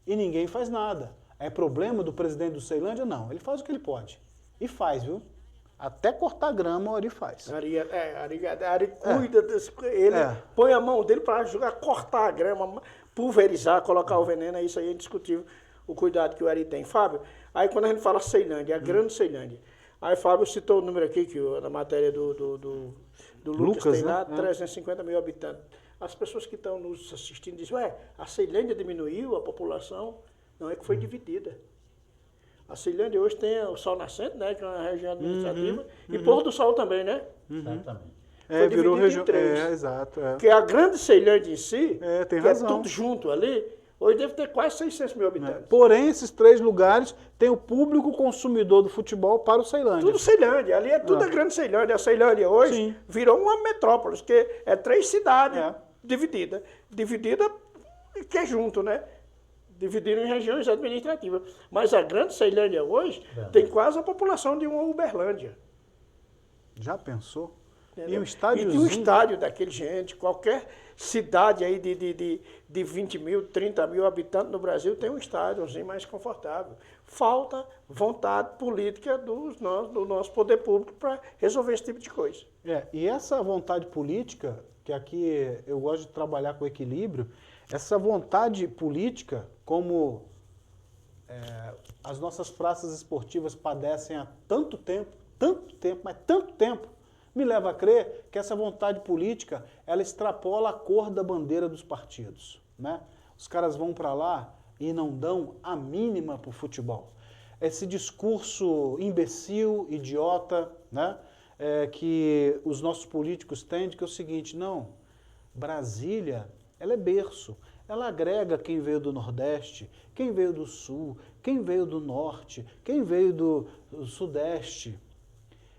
E ninguém faz nada. É problema do presidente do Ceilândia? Não. Ele faz o que ele pode. E faz, viu? Até cortar grama, o Ari faz. Ari cuida desse... Ele põe a mão dele para ajudar a cortar a grama, pulverizar, colocar o veneno. Isso aí é indiscutível, o cuidado que o Ari tem. Fábio, aí quando a gente fala Ceilândia, a grande Ceilândia, aí Fábio citou o número aqui, que na matéria do Lucas tem lá, 350 mil habitantes. As pessoas que estão nos assistindo dizem, a Ceilândia diminuiu a população? Não, é que foi dividida. A Ceilândia hoje tem o Sol Nascente, né, que é uma região administrativa, e Pôr do Sol também, né? Exatamente. Foi virou região. em 3. Exato. Porque a grande Ceilândia em si, tem que razão. é tudo junto ali, hoje deve ter quase 600 mil habitantes. Porém, esses 3 lugares têm o público consumidor do futebol para o Ceilândia. Tudo Ceilândia, ali é tudo a grande Ceilândia. A Ceilândia hoje virou uma metrópole, que é 3 cidades divididas. Dividida, que é junto, né? Dividiram em regiões administrativas. Mas a grande Ceilândia hoje tem quase a população de uma Uberlândia. Já pensou? Entendeu? E um estádio. E um estádio daquele gente, qualquer cidade aí de 20 mil, 30 mil habitantes no Brasil tem um estádiozinho mais confortável. Falta vontade política do nosso poder público para resolver esse tipo de coisa. E essa vontade política, que aqui eu gosto de trabalhar com equilíbrio, essa vontade política, como as nossas praças esportivas padecem há tanto tempo, mas tanto tempo, me leva a crer que essa vontade política, ela extrapola a cor da bandeira dos partidos, né? Os caras vão para lá e não dão a mínima para o futebol. Esse discurso imbecil, idiota, né? Que os nossos políticos têm, de que é o seguinte, não, Brasília, ela é berço, ela agrega quem veio do Nordeste, quem veio do Sul, quem veio do Norte, quem veio do Sudeste.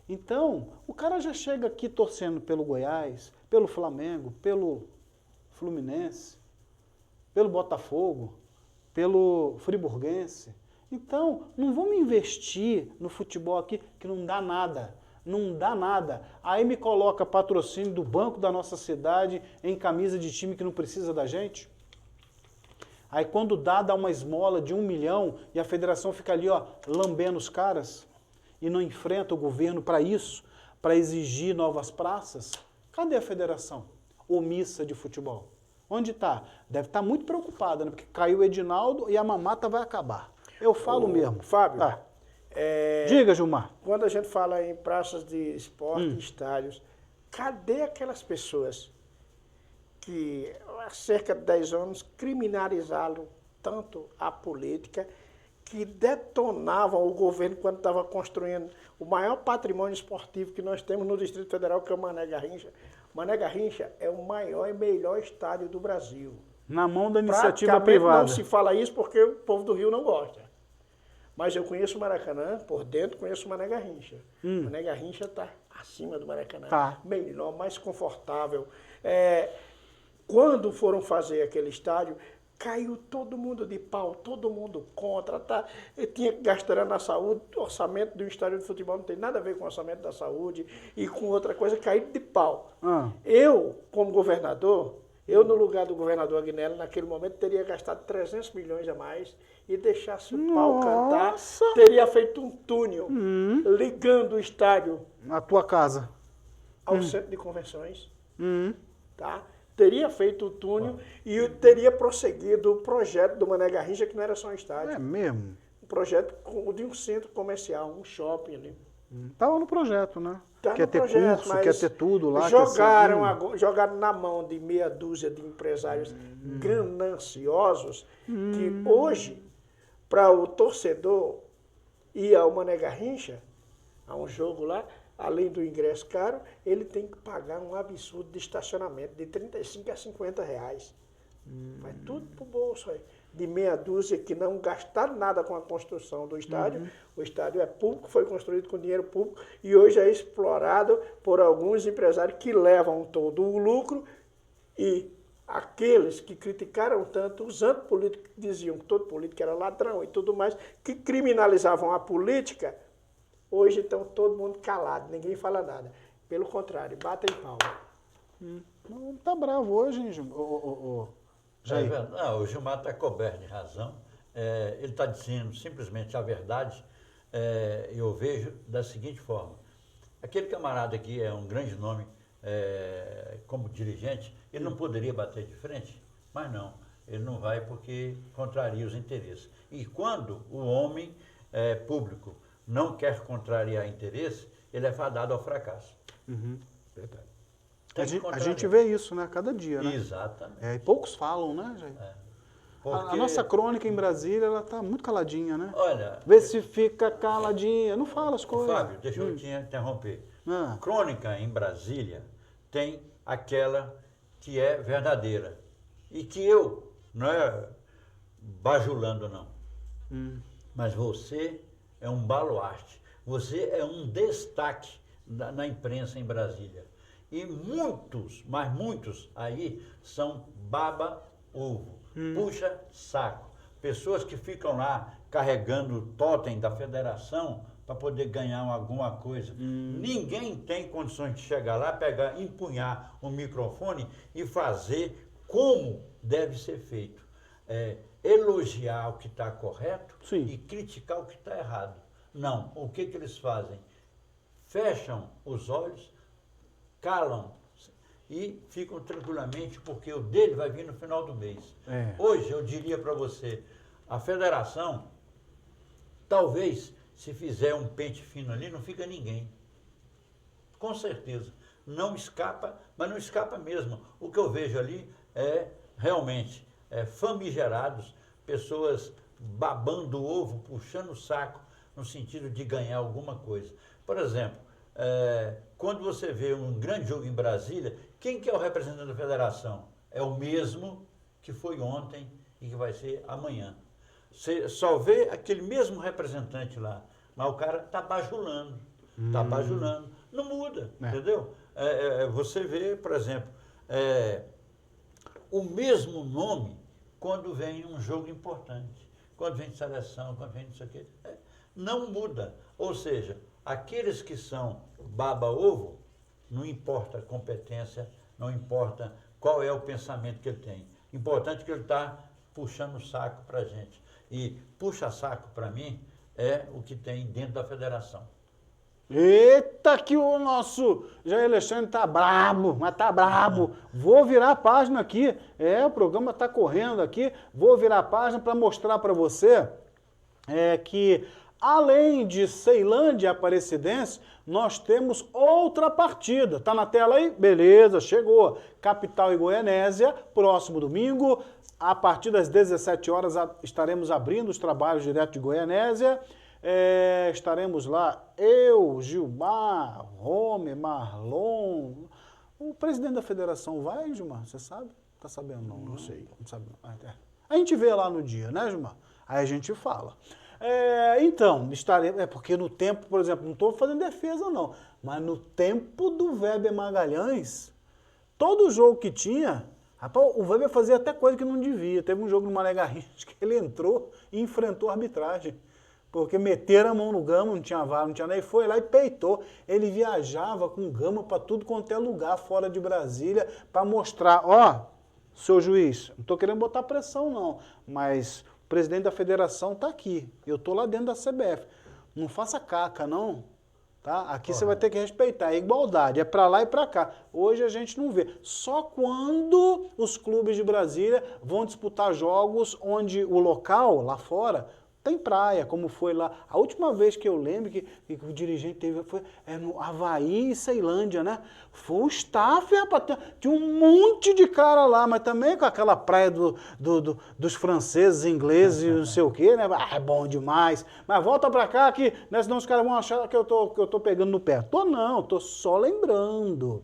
Então, o cara já chega aqui torcendo pelo Goiás, pelo Flamengo, pelo Fluminense, pelo Botafogo, pelo Friburguense. Então, não vamos investir no futebol aqui que não dá nada. Não dá nada. Aí me coloca patrocínio do banco da nossa cidade em camisa de time que não precisa da gente. Aí quando dá uma esmola de 1 milhão e a federação fica ali, ó, lambendo os caras e não enfrenta o governo para isso, para exigir novas praças. Cadê a federação omissa de futebol? Onde está? Deve estar muito preocupada, né? Porque caiu o Edinaldo e a mamata vai acabar. Eu falo mesmo. Fábio, diga, Gilmar. quando a gente fala em praças de esporte, estádios, cadê aquelas pessoas que há cerca de 10 anos criminalizaram tanto a política, que detonavam o governo quando estava construindo o maior patrimônio esportivo que nós temos no Distrito Federal, que é o Mané Garrincha. Mané Garrincha é o maior e melhor estádio do Brasil. Na mão da iniciativa Praticamente privada. não se fala isso porque o povo do Rio não gosta. Mas eu conheço o Maracanã, por dentro conheço o Mané Garrincha. O Mané Garrincha está acima do Maracanã. Tá. Melhor, mais confortável. Quando foram fazer aquele estádio, caiu todo mundo de pau, todo mundo contra. Tá? Eu tinha que gastar na saúde, o orçamento de um estádio de futebol não tem nada a ver com o orçamento da saúde e com outra coisa, caiu de pau. Eu, como governador, no lugar do governador Agnello, naquele momento, teria gastado 300 milhões a mais e deixasse o pau cantar, teria feito um túnel ligando o estádio Na tua casa. ao centro de convenções, tá? Teria feito o túnel e teria prosseguido o projeto do Mané Garrincha, que não era só um estádio. É mesmo? Um projeto de um centro comercial, um shopping ali. Estava no projeto, né? Tá quer no ter projeto, curso, mas quer ter tudo lá. Jogaram na mão de meia dúzia de empresários gananciosos que hoje, para o torcedor ir ao Mané Garrincha, a um jogo lá, além do ingresso caro, ele tem que pagar um absurdo de estacionamento de 35 a 50 reais. Vai tudo pro bolso aí. De meia dúzia que não gastaram nada com a construção do estádio. O estádio é público, foi construído com dinheiro público e hoje é explorado por alguns empresários que levam todo o lucro, e aqueles que criticaram tanto, os antipolíticos que diziam que todo político era ladrão e tudo mais, que criminalizavam a política, hoje estão todo mundo calado, ninguém fala nada. Pelo contrário, batem palma. Não tá bravo hoje, hein, Jair? Não, o Gilmar está coberto de razão. Ele está dizendo simplesmente a verdade. Eu vejo da seguinte forma. Aquele camarada aqui é um grande nome como dirigente, ele não poderia bater de frente, mas não. Ele não vai porque contraria os interesses. E quando o homem público não quer contrariar interesse, ele é fadado ao fracasso. Verdade. A gente vê isso, né? Cada dia, né? Exatamente. E poucos falam, né, Jair? A nossa crônica em Brasília, ela tá muito caladinha, né? Olha... Vê se fica caladinha, não fala as coisas. Fábio, deixa eu te interromper. Crônica em Brasília tem aquela que é verdadeira. E que eu, não é bajulando não, mas você é um baluarte. Você é um destaque na imprensa em Brasília. E muitos, mas muitos aí são baba-ovo, puxa-saco. Pessoas que ficam lá carregando o totem da federação para poder ganhar alguma coisa. Ninguém tem condições de chegar lá, pegar, empunhar o microfone e fazer como deve ser feito. Elogiar o que está correto e criticar o que está errado. Não, o que eles fazem? Fecham os olhos, calam e ficam tranquilamente, porque o dele vai vir no final do mês. Hoje, eu diria para você, a federação, talvez, se fizer um pente fino ali, não fica ninguém. Com certeza. Não escapa, mas não escapa mesmo. O que eu vejo ali é, realmente, famigerados, pessoas babando o ovo, puxando o saco, no sentido de ganhar alguma coisa. Por exemplo, quando você vê um grande jogo em Brasília, quem que é o representante da federação? É o mesmo que foi ontem e que vai ser amanhã. Você só vê aquele mesmo representante lá, mas o cara está bajulando, não muda, entendeu? Você vê, por exemplo, o mesmo nome quando vem um jogo importante, quando vem de seleção, quando vem não sei o quê, não muda. Ou seja, aqueles que são baba-ovo, não importa a competência, não importa qual é o pensamento que ele tem. Importante que ele está puxando o saco para a gente. E puxa-saco, para mim, é o que tem dentro da federação. Eita, que o nosso Jair Alexandre tá brabo, mas tá brabo. Vou virar a página aqui. O programa tá correndo aqui. Vou virar a página para mostrar para você que, além de Ceilândia e Aparecidense, nós temos outra partida. Tá na tela aí? Beleza, chegou. Capital e Goianésia, próximo domingo. A partir das 17 horas estaremos abrindo os trabalhos direto de Goianésia. Estaremos lá, eu, Gilmar, Romer, Marlon. O presidente da federação vai, Gilmar? Você sabe? Tá sabendo? Não sei. Não sabe. A gente vê lá no dia, né, Gilmar? Aí a gente fala. Então, estaremos. Porque no tempo, por exemplo, não estou fazendo defesa, não. Mas no tempo do Weber Magalhães, todo jogo que tinha. Rapaz, o Weber fazia até coisa que não devia. Teve um jogo no Mané Garrincha que ele entrou e enfrentou a arbitragem. Porque meteram a mão no Gama, não tinha VAR, não tinha nada, e foi lá e peitou. Ele viajava com Gama para tudo quanto é lugar fora de Brasília para mostrar, seu juiz, não estou querendo botar pressão não, mas o presidente da federação está aqui, eu estou lá dentro da CBF. Não faça caca não, tá? Aqui você vai ter que respeitar, é igualdade, é para lá e para cá. Hoje a gente não vê, só quando os clubes de Brasília vão disputar jogos onde o local, lá fora, tem praia, como foi lá. A última vez que eu lembro que o dirigente teve foi no Havaí e Ceilândia, né? Foi o staff, rapaz. Tinha um monte de cara lá, mas também com aquela praia dos franceses, ingleses e não sei o quê, né? É bom demais. Mas volta pra cá que, né, senão os caras vão achar que eu tô pegando no pé. Tô só lembrando.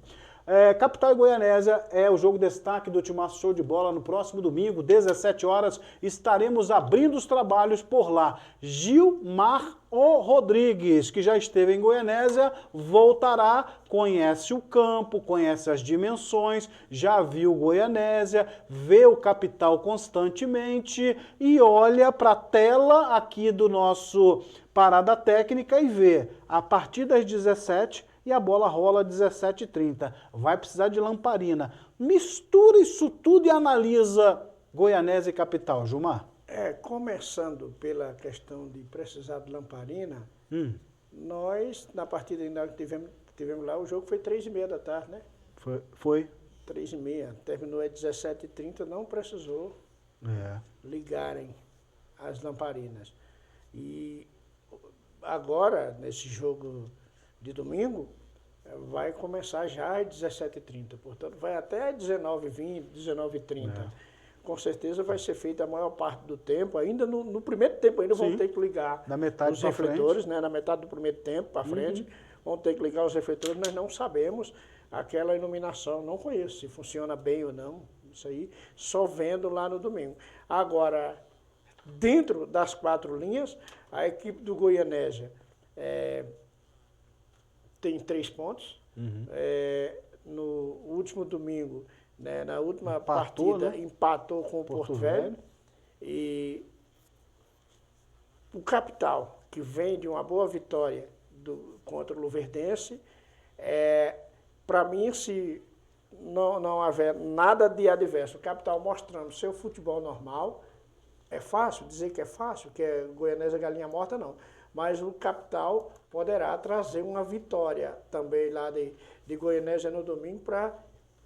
Capital e Goianésia é o jogo destaque do Timaço Show de Bola no próximo domingo, 17 horas, estaremos abrindo os trabalhos por lá. Gilmar Rodrigues, que já esteve em Goianésia, voltará, conhece o campo, conhece as dimensões, já viu Goianésia, vê o Capital constantemente e olha para a tela aqui do nosso Parada Técnica e vê, a partir das 17 e a bola rola 17h30. Vai precisar de lamparina. Mistura isso tudo e analisa Goianésia e Capital, Gilmar. Começando pela questão de precisar de lamparina, nós, na partida que tivemos lá, o jogo foi 3h30 da tarde, né? Foi. 3h30. Terminou às 17h30, não precisou ligarem as lamparinas. E agora, nesse jogo de domingo, vai começar já às 17h30, portanto vai até às 19h20, 19h30. Com certeza vai ser feita a maior parte do tempo, ainda no primeiro tempo ainda vão ter que ligar os refletores, né, na metade do primeiro tempo para frente, vão ter que ligar os refletores, nós não sabemos aquela iluminação, não conheço se funciona bem ou não, isso aí só vendo lá no domingo. Agora, dentro das 4 linhas, a equipe do Goianésia tem 3 pontos. No último domingo, né, na última partida, empatou com o Porto Velho. E o Capital, que vem de uma boa vitória contra o Luverdense, para mim, se não houver nada de adverso, o Capital mostrando seu futebol normal, é fácil dizer que é fácil, que é Goianésia galinha morta, não. Mas o Capital poderá trazer uma vitória também lá de Goianésia no domingo para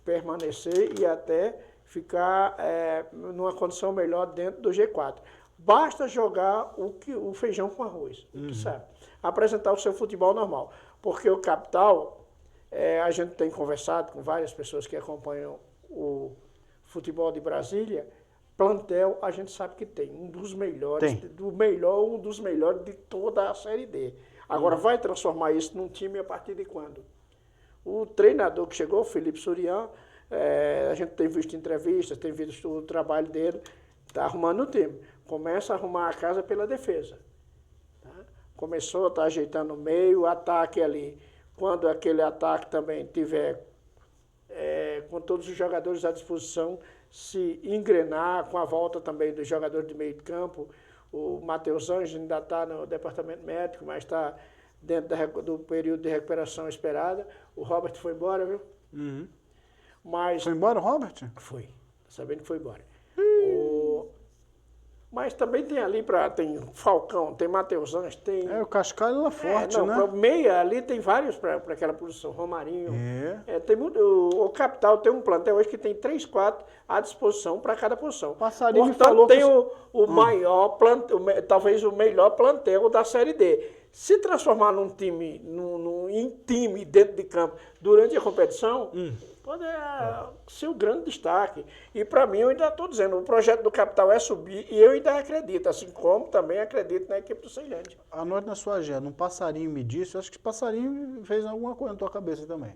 permanecer e até ficar numa condição melhor dentro do G4. Basta jogar o feijão com arroz, o que serve. Apresentar o seu futebol normal. Porque o Capital, a gente tem conversado com várias pessoas que acompanham o futebol de Brasília, plantel, a gente sabe que tem um dos melhores, um dos melhores de toda a Série D. Agora, vai transformar isso num time a partir de quando? O treinador que chegou, Felipe Surian, A gente tem visto entrevistas, tem visto o trabalho dele, está arrumando o time. Começa a arrumar a casa pela defesa. Tá? Começou a estar ajeitando o meio, o ataque ali. Quando aquele ataque também tiver com todos os jogadores à disposição, se engrenar, com a volta também dos jogadores de meio de campo. O Matheus Anjos ainda está no departamento médico, mas está dentro do período de recuperação esperada. O Robert foi embora, viu? Uhum. Mas Foi embora o Robert? foi, tô sabendo que foi embora. Mas também tem ali, tem Falcão, tem Matheus Anjos, tem... O Cascalho lá forte, né? Pra meia ali tem vários para aquela posição, Romarinho. Tem muito, o Capital tem um plantel hoje que tem 3, 4 à disposição para cada posição. Passarinho Portanto, falou tem que... o maior plantel, talvez o melhor plantel da Série D. Se transformar num time, em time dentro de campo durante a competição, pode ser o grande destaque. E para mim, eu ainda estou dizendo, o projeto do Capital é subir e eu ainda acredito, assim como também acredito na equipe do Ceilândia. Anote na sua agenda, um passarinho me disse, eu acho que passarinho fez alguma coisa na tua cabeça também,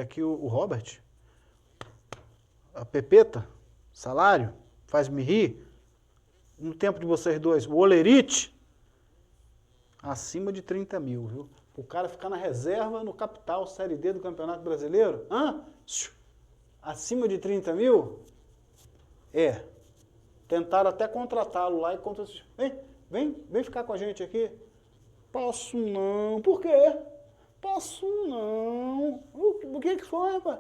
que o Robert, a Pepeta, salário, faz-me rir, no tempo de vocês dois, o Olerite, acima de 30 mil, viu? O cara ficar na reserva no Capital, Série D do Campeonato Brasileiro, acima de 30 mil? Tentaram até contratá-lo lá e vem ficar com a gente aqui. Posso não. Por quê? Posso não. O que foi, rapaz?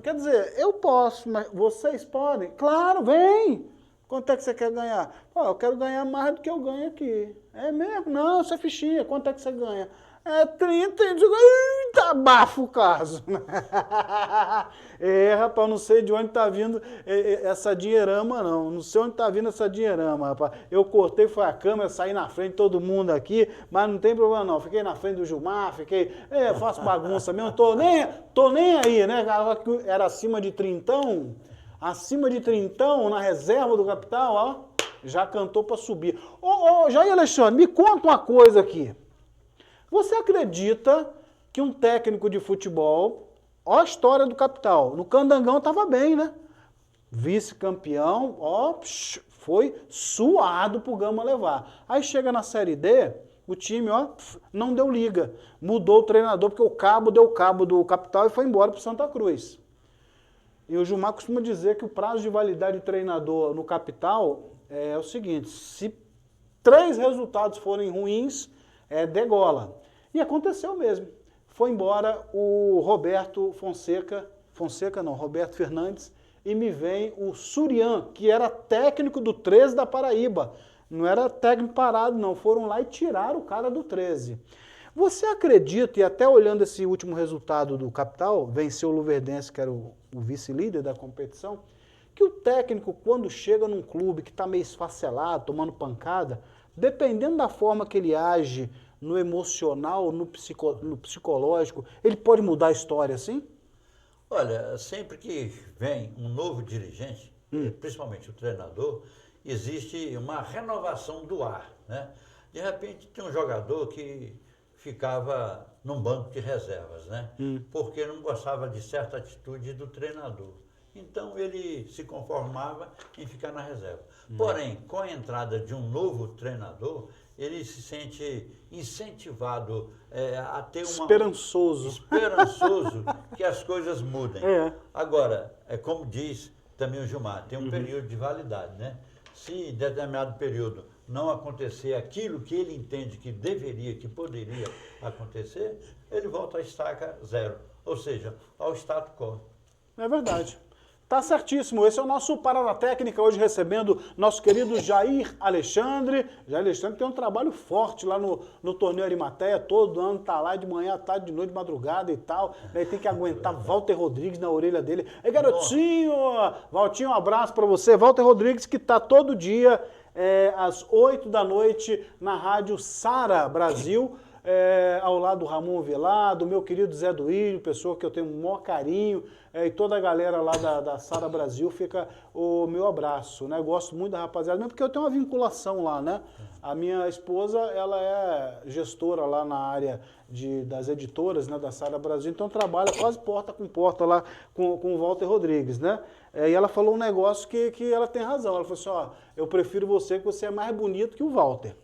Quer dizer, eu posso, mas vocês podem? Claro, vem! Quanto é que você quer ganhar? Pô, eu quero ganhar mais do que eu ganho aqui. É mesmo? Não, isso é fichinha. Quanto é que você ganha? 30, eu digo, eita, abafa o caso. Rapaz, não sei de onde tá vindo essa dinheirama, não. Não sei onde tá vindo essa dinheirama, rapaz. Eu cortei, foi a câmera, saí na frente de todo mundo aqui, mas não tem problema não. Fiquei na frente do Gilmar, faço bagunça mesmo, tô nem aí, né? Era acima de 30, na reserva do Capital, ó, já cantou para subir. Jair Alexandre, me conta uma coisa aqui. Você acredita que um técnico de futebol, ó a história do Capital, no Candangão estava bem, né? Vice-campeão, foi suado pro Gama levar. Aí chega na Série D, o time, não deu liga. Mudou o treinador, porque o Cabo deu cabo do Capital e foi embora pro Santa Cruz. E o Gilmar costuma dizer que o prazo de validade de treinador no Capital é o seguinte, se 3 resultados forem ruins, degola. E aconteceu mesmo. Foi embora o Roberto Roberto Fernandes, e me vem o Surian, que era técnico do 13 da Paraíba. Não era técnico parado, não. Foram lá e tiraram o cara do 13. Você acredita, e até olhando esse último resultado do Capital, venceu o Luverdense, que era o vice-líder da competição, que o técnico, quando chega num clube que está meio esfacelado, tomando pancada, dependendo da forma que ele age, no emocional, no psicológico, ele pode mudar a história assim? Olha, sempre que vem um novo dirigente, principalmente o treinador, existe uma renovação do ar, né? De repente tem um jogador que ficava num banco de reservas, né? Porque não gostava de certa atitude do treinador. Então ele se conformava em ficar na reserva. Porém, com a entrada de um novo treinador, ele se sente incentivado a ter esperançoso que as coisas mudem. Agora, como diz também o Gilmar, tem um período de validade, né? Se em determinado período não acontecer aquilo que ele entende que deveria, que poderia acontecer, ele volta à estaca 0, ou seja, ao status quo. É verdade. Tá certíssimo. Esse é o nosso Parada Técnica, hoje recebendo nosso querido Jair Alexandre. Jair Alexandre tem um trabalho forte lá no Torneio Arimateia, todo ano tá lá de manhã, tarde, de noite, de madrugada e tal. Daí tem que aguentar Walter Rodrigues na orelha dele. Ei, garotinho! Valtinho, um abraço para você. Walter Rodrigues, que tá todo dia às 8 da noite na Rádio Sara Brasil, ao lado do Ramon Velar, do meu querido Zé Duílio, pessoa que eu tenho o maior carinho, e toda a galera lá da Sara Brasil, fica o meu abraço, né? Gosto muito da rapaziada, mesmo porque eu tenho uma vinculação lá, né? A minha esposa, ela é gestora lá na área das editoras, né, da Sara Brasil, então trabalha quase porta com porta lá com o Walter Rodrigues, né? E ela falou um negócio que ela tem razão, ela falou assim, ó, eu prefiro você que você é mais bonito que o Walter.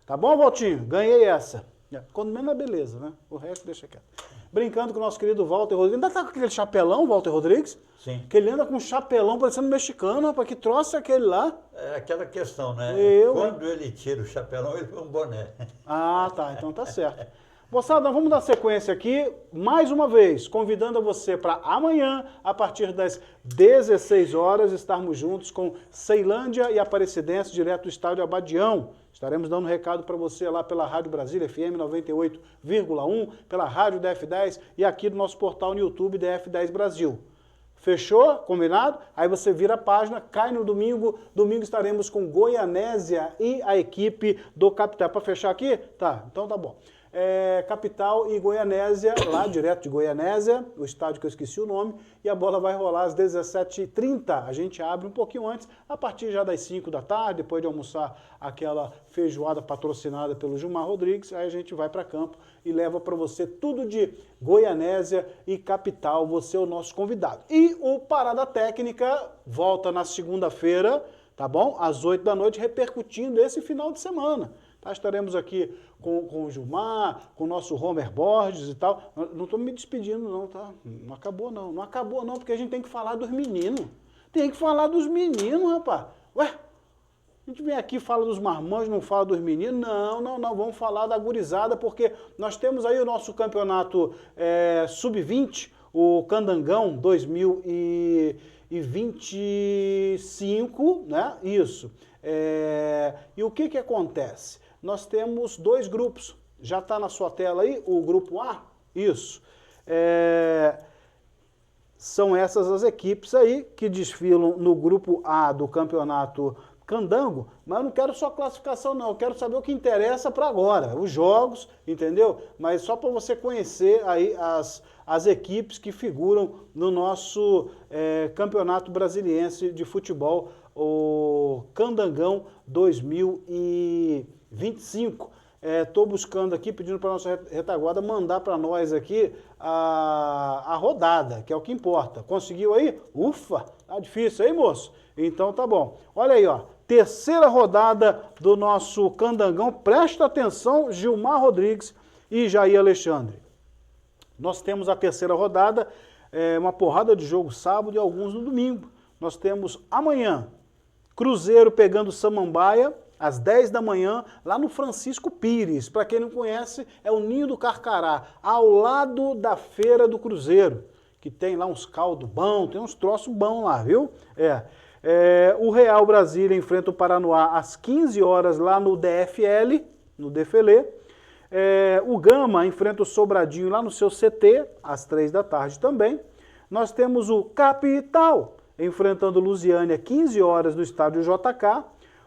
Tá bom, Valtinho? Ganhei essa. Quando menos é beleza, né? O resto deixa quieto. Brincando com o nosso querido Walter Rodrigues. Ainda tá com aquele chapelão, Walter Rodrigues? Sim. Que ele anda com um chapelão parecendo mexicano, rapaz. Que troço é aquele lá? É aquela questão, né? Quando ele tira o chapelão, ele põe um boné. Ah, tá. Então tá certo. Moçada, vamos dar sequência aqui, mais uma vez, convidando você para amanhã, a partir das 16 horas, estarmos juntos com Ceilândia e Aparecidense, direto do estádio Abadião. Estaremos dando um recado para você lá pela Rádio Brasília, FM 98,1, pela Rádio DF10 e aqui no nosso portal no YouTube, DF10 Brasil. Fechou? Combinado? Aí você vira a página, cai no domingo. Domingo estaremos com Goianésia e a equipe do Capital. Para fechar aqui? Tá, então tá bom. Capital e Goianésia, lá direto de Goianésia, o estádio que eu esqueci o nome, e a bola vai rolar às 17h30. A gente abre um pouquinho antes, a partir já das 5 da tarde, depois de almoçar aquela feijoada patrocinada pelo Gilmar Rodrigues, aí a gente vai para campo e leva para você tudo de Goianésia e Capital, você é o nosso convidado. E o Parada Técnica volta na segunda-feira, tá bom? Às 8 da noite, repercutindo esse final de semana. Tá, estaremos aqui com o Gilmar, com o nosso Homer Borges e tal. Não estou me despedindo não, tá? Não acabou não. Não acabou não, porque a gente tem que falar dos meninos. Tem que falar dos meninos, rapaz. Ué, a gente vem aqui e fala dos marmanjos, não fala dos meninos? Não. Vamos falar da gurizada, porque nós temos aí o nosso campeonato Sub-20, o Candangão 2025, né? Isso. E o que acontece? Nós temos 2 grupos, já está na sua tela aí, o grupo A, isso. São essas as equipes aí que desfilam no grupo A do campeonato Candango, mas eu não quero só classificação não, eu quero saber o que interessa para agora, os jogos, entendeu? Mas só para você conhecer aí as equipes que figuram no nosso campeonato brasiliense de futebol, o Candangão 2025. Estou buscando aqui, pedindo para a nossa retaguarda mandar para nós aqui a rodada, que é o que importa. Conseguiu aí? Ufa! Tá difícil aí, moço? Então tá bom. Olha aí, ó. Terceira rodada do nosso Candangão. Presta atenção, Gilmar Rodrigues e Jair Alexandre. Nós temos a terceira rodada, uma porrada de jogo sábado e alguns no domingo. Nós temos amanhã Cruzeiro pegando Samambaia, às 10 da manhã, lá no Francisco Pires. Para quem não conhece, é o Ninho do Carcará, ao lado da Feira do Cruzeiro, que tem lá uns caldos bons, tem uns troços bons lá, viu? O Real Brasília enfrenta o Paranoá às 15 horas lá no DFL, no Defele. O Gama enfrenta o Sobradinho lá no seu CT, às 3 da tarde também. Nós temos o Capital enfrentando o Lusiânia, 15 horas no estádio JK.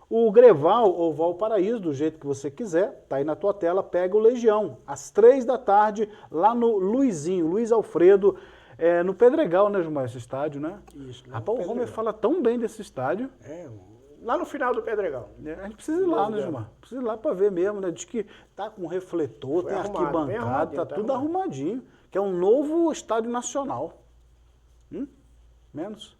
O Greval, ou Valparaíso, do jeito que você quiser, tá aí na tua tela, pega o Legião, às 3 da tarde, lá no Luizinho, Luiz Alfredo, no Pedregal, né, Gilmar, esse estádio, né? Isso. Rapaz, o Homer fala tão bem desse estádio. Lá no final do Pedregal. A gente precisa ir lá, né, Gilmar? Precisa ir lá para ver mesmo, né? Diz que tá com refletor, tem arquibancada, tá tudo arrumadinho, que é um novo estádio nacional. Menos?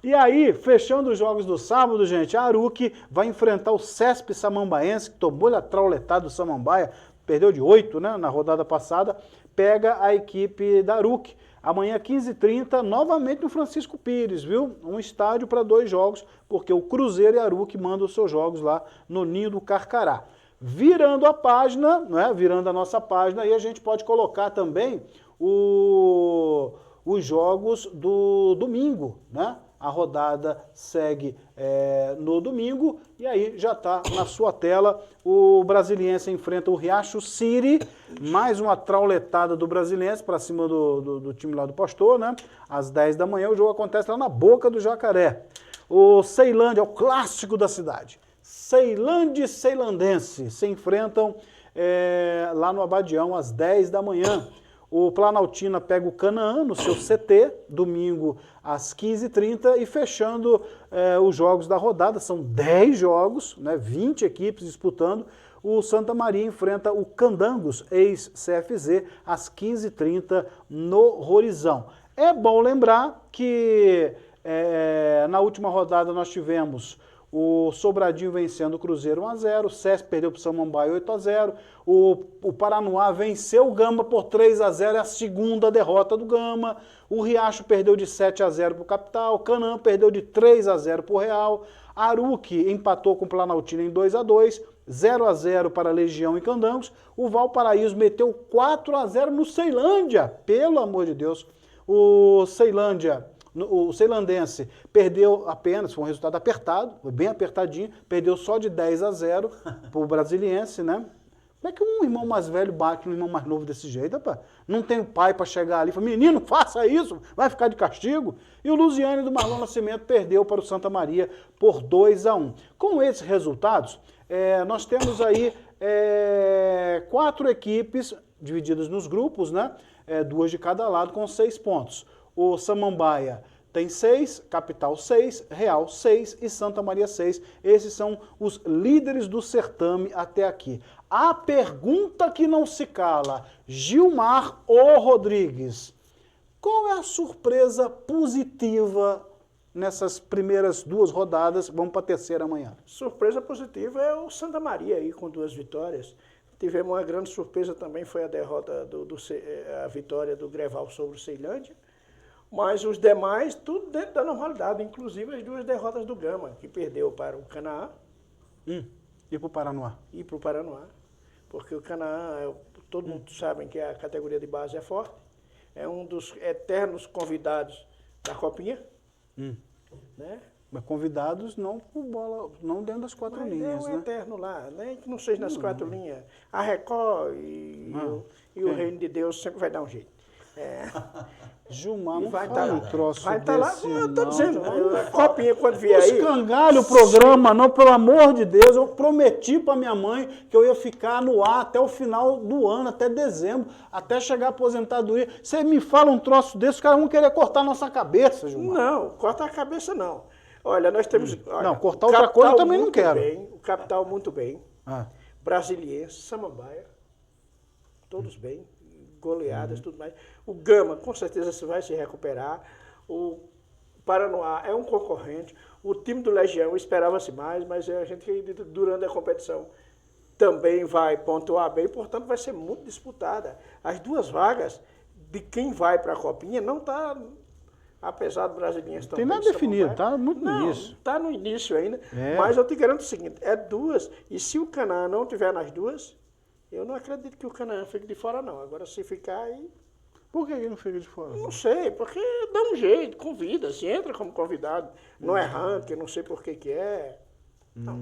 E aí, fechando os jogos do sábado, gente, a Aruque vai enfrentar o CESP Samambaense, que tomou a trauletada do Samambaia, perdeu de 8, né, na rodada passada, pega a equipe da Aruque. Amanhã, 15h30, novamente no Francisco Pires, viu? Um estádio para 2 jogos, porque o Cruzeiro e a Aruque mandam os seus jogos lá no Ninho do Carcará. Virando a página, né, virando a nossa página, aí a gente pode colocar também os jogos do domingo, né? A rodada segue no domingo e aí já está na sua tela. O Brasiliense enfrenta o Riacho City, mais uma trauletada do Brasiliense para cima do time lá do Pastor, né? Às 10 da manhã o jogo acontece lá na Boca do Jacaré. O Ceilândia, é o clássico da cidade. Ceilândia e Ceilandense se enfrentam lá no Abadião às 10 da manhã. O Planaltina pega o Canaã no seu CT, domingo às 15h30, e fechando os jogos da rodada, são 10 jogos, né, 20 equipes disputando. O Santa Maria enfrenta o Candangos, ex-CFZ, às 15h30 no Rorizão. É bom lembrar que na última rodada nós tivemos o Sobradinho vencendo o Cruzeiro 1-0, o CESP perdeu para o Samambaia 8-0, o Paranoá venceu o Gama por 3-0, é a segunda derrota do Gama, o Riacho perdeu de 7-0 para o Capital, o Canaã perdeu de 3-0 para o Real, Aruque empatou com o Planaltina em 2-2, 0-0 para a Legião e Candangos, o Valparaíso meteu 4-0 no Ceilândia, pelo amor de Deus, o Ceilandense perdeu apenas, foi um resultado apertado, foi bem apertadinho, perdeu só de 10-0 para o Brasiliense, né? Como é que um irmão mais velho bate no irmão mais novo desse jeito, rapaz? Não tem o pai para chegar ali e falar, menino, faça isso, vai ficar de castigo. E o Lusiane do Marlon Nascimento perdeu para o Santa Maria por 2-1. Com esses resultados, nós temos aí 4 equipes divididas nos grupos, né? 2 de cada lado, com 6 pontos. O Samambaia tem 6, Capital 6, Real 6 e Santa Maria 6. Esses são os líderes do certame até aqui. A pergunta que não se cala, Gilmar ou Rodrigues, qual é a surpresa positiva nessas primeiras 2 rodadas? Vamos para a terceira amanhã. Surpresa positiva é o Santa Maria aí com 2 vitórias. Tivemos uma grande surpresa também, foi a derrota, a vitória do Greval sobre o Ceilândia. Mas os demais, tudo dentro da normalidade, inclusive as 2 derrotas do Gama, que perdeu para o Canaã. E para o Paranoá? E para o Paranoá. Porque o Canaã, todo mundo sabe que a categoria de base é forte. É um dos eternos convidados da Copinha. Né? Mas convidados não por bola, não dentro das 4 linhas, é um né? eterno lá, né? Que não seja nas 4 linhas. A Record e o Reino de Deus sempre vai dar um jeito. Gilmar, não vai fala um troço vai estar lá, desse, eu tô não. dizendo, a Copinha quando vier aí... Escangalho o programa, não, pelo amor de Deus. Eu prometi para minha mãe que eu ia ficar no ar até o final do ano, até dezembro, até chegar a aposentadoria. Você me fala um troço desse, os caras vão querer cortar a nossa cabeça, Gilmar. Não, cortar a cabeça não. Olha, nós temos... Olha, não, cortar outra coisa eu também não quero. O Capital muito bem, Brasiliense, Samambaia, todos bem, goleadas, tudo mais. O Gama, com certeza, vai se recuperar. O Paranoá é um concorrente. O time do Legião esperava-se mais, mas a gente, durante a competição, também vai pontuar bem, portanto, vai ser muito disputada. As 2 vagas de quem vai para a Copinha não está, apesar do Brasiliense também... Tem nada definido, está muito no início. Está no início ainda, mas eu te garanto o seguinte, é 2, e se o Canaã não tiver nas 2, eu não acredito que o Canaã fique de fora, não. Agora, se ficar aí... Por que ele não fica de fora? Não sei, porque dá um jeito, convida, se entra como convidado. Não é ranking, não sei por que é. Não.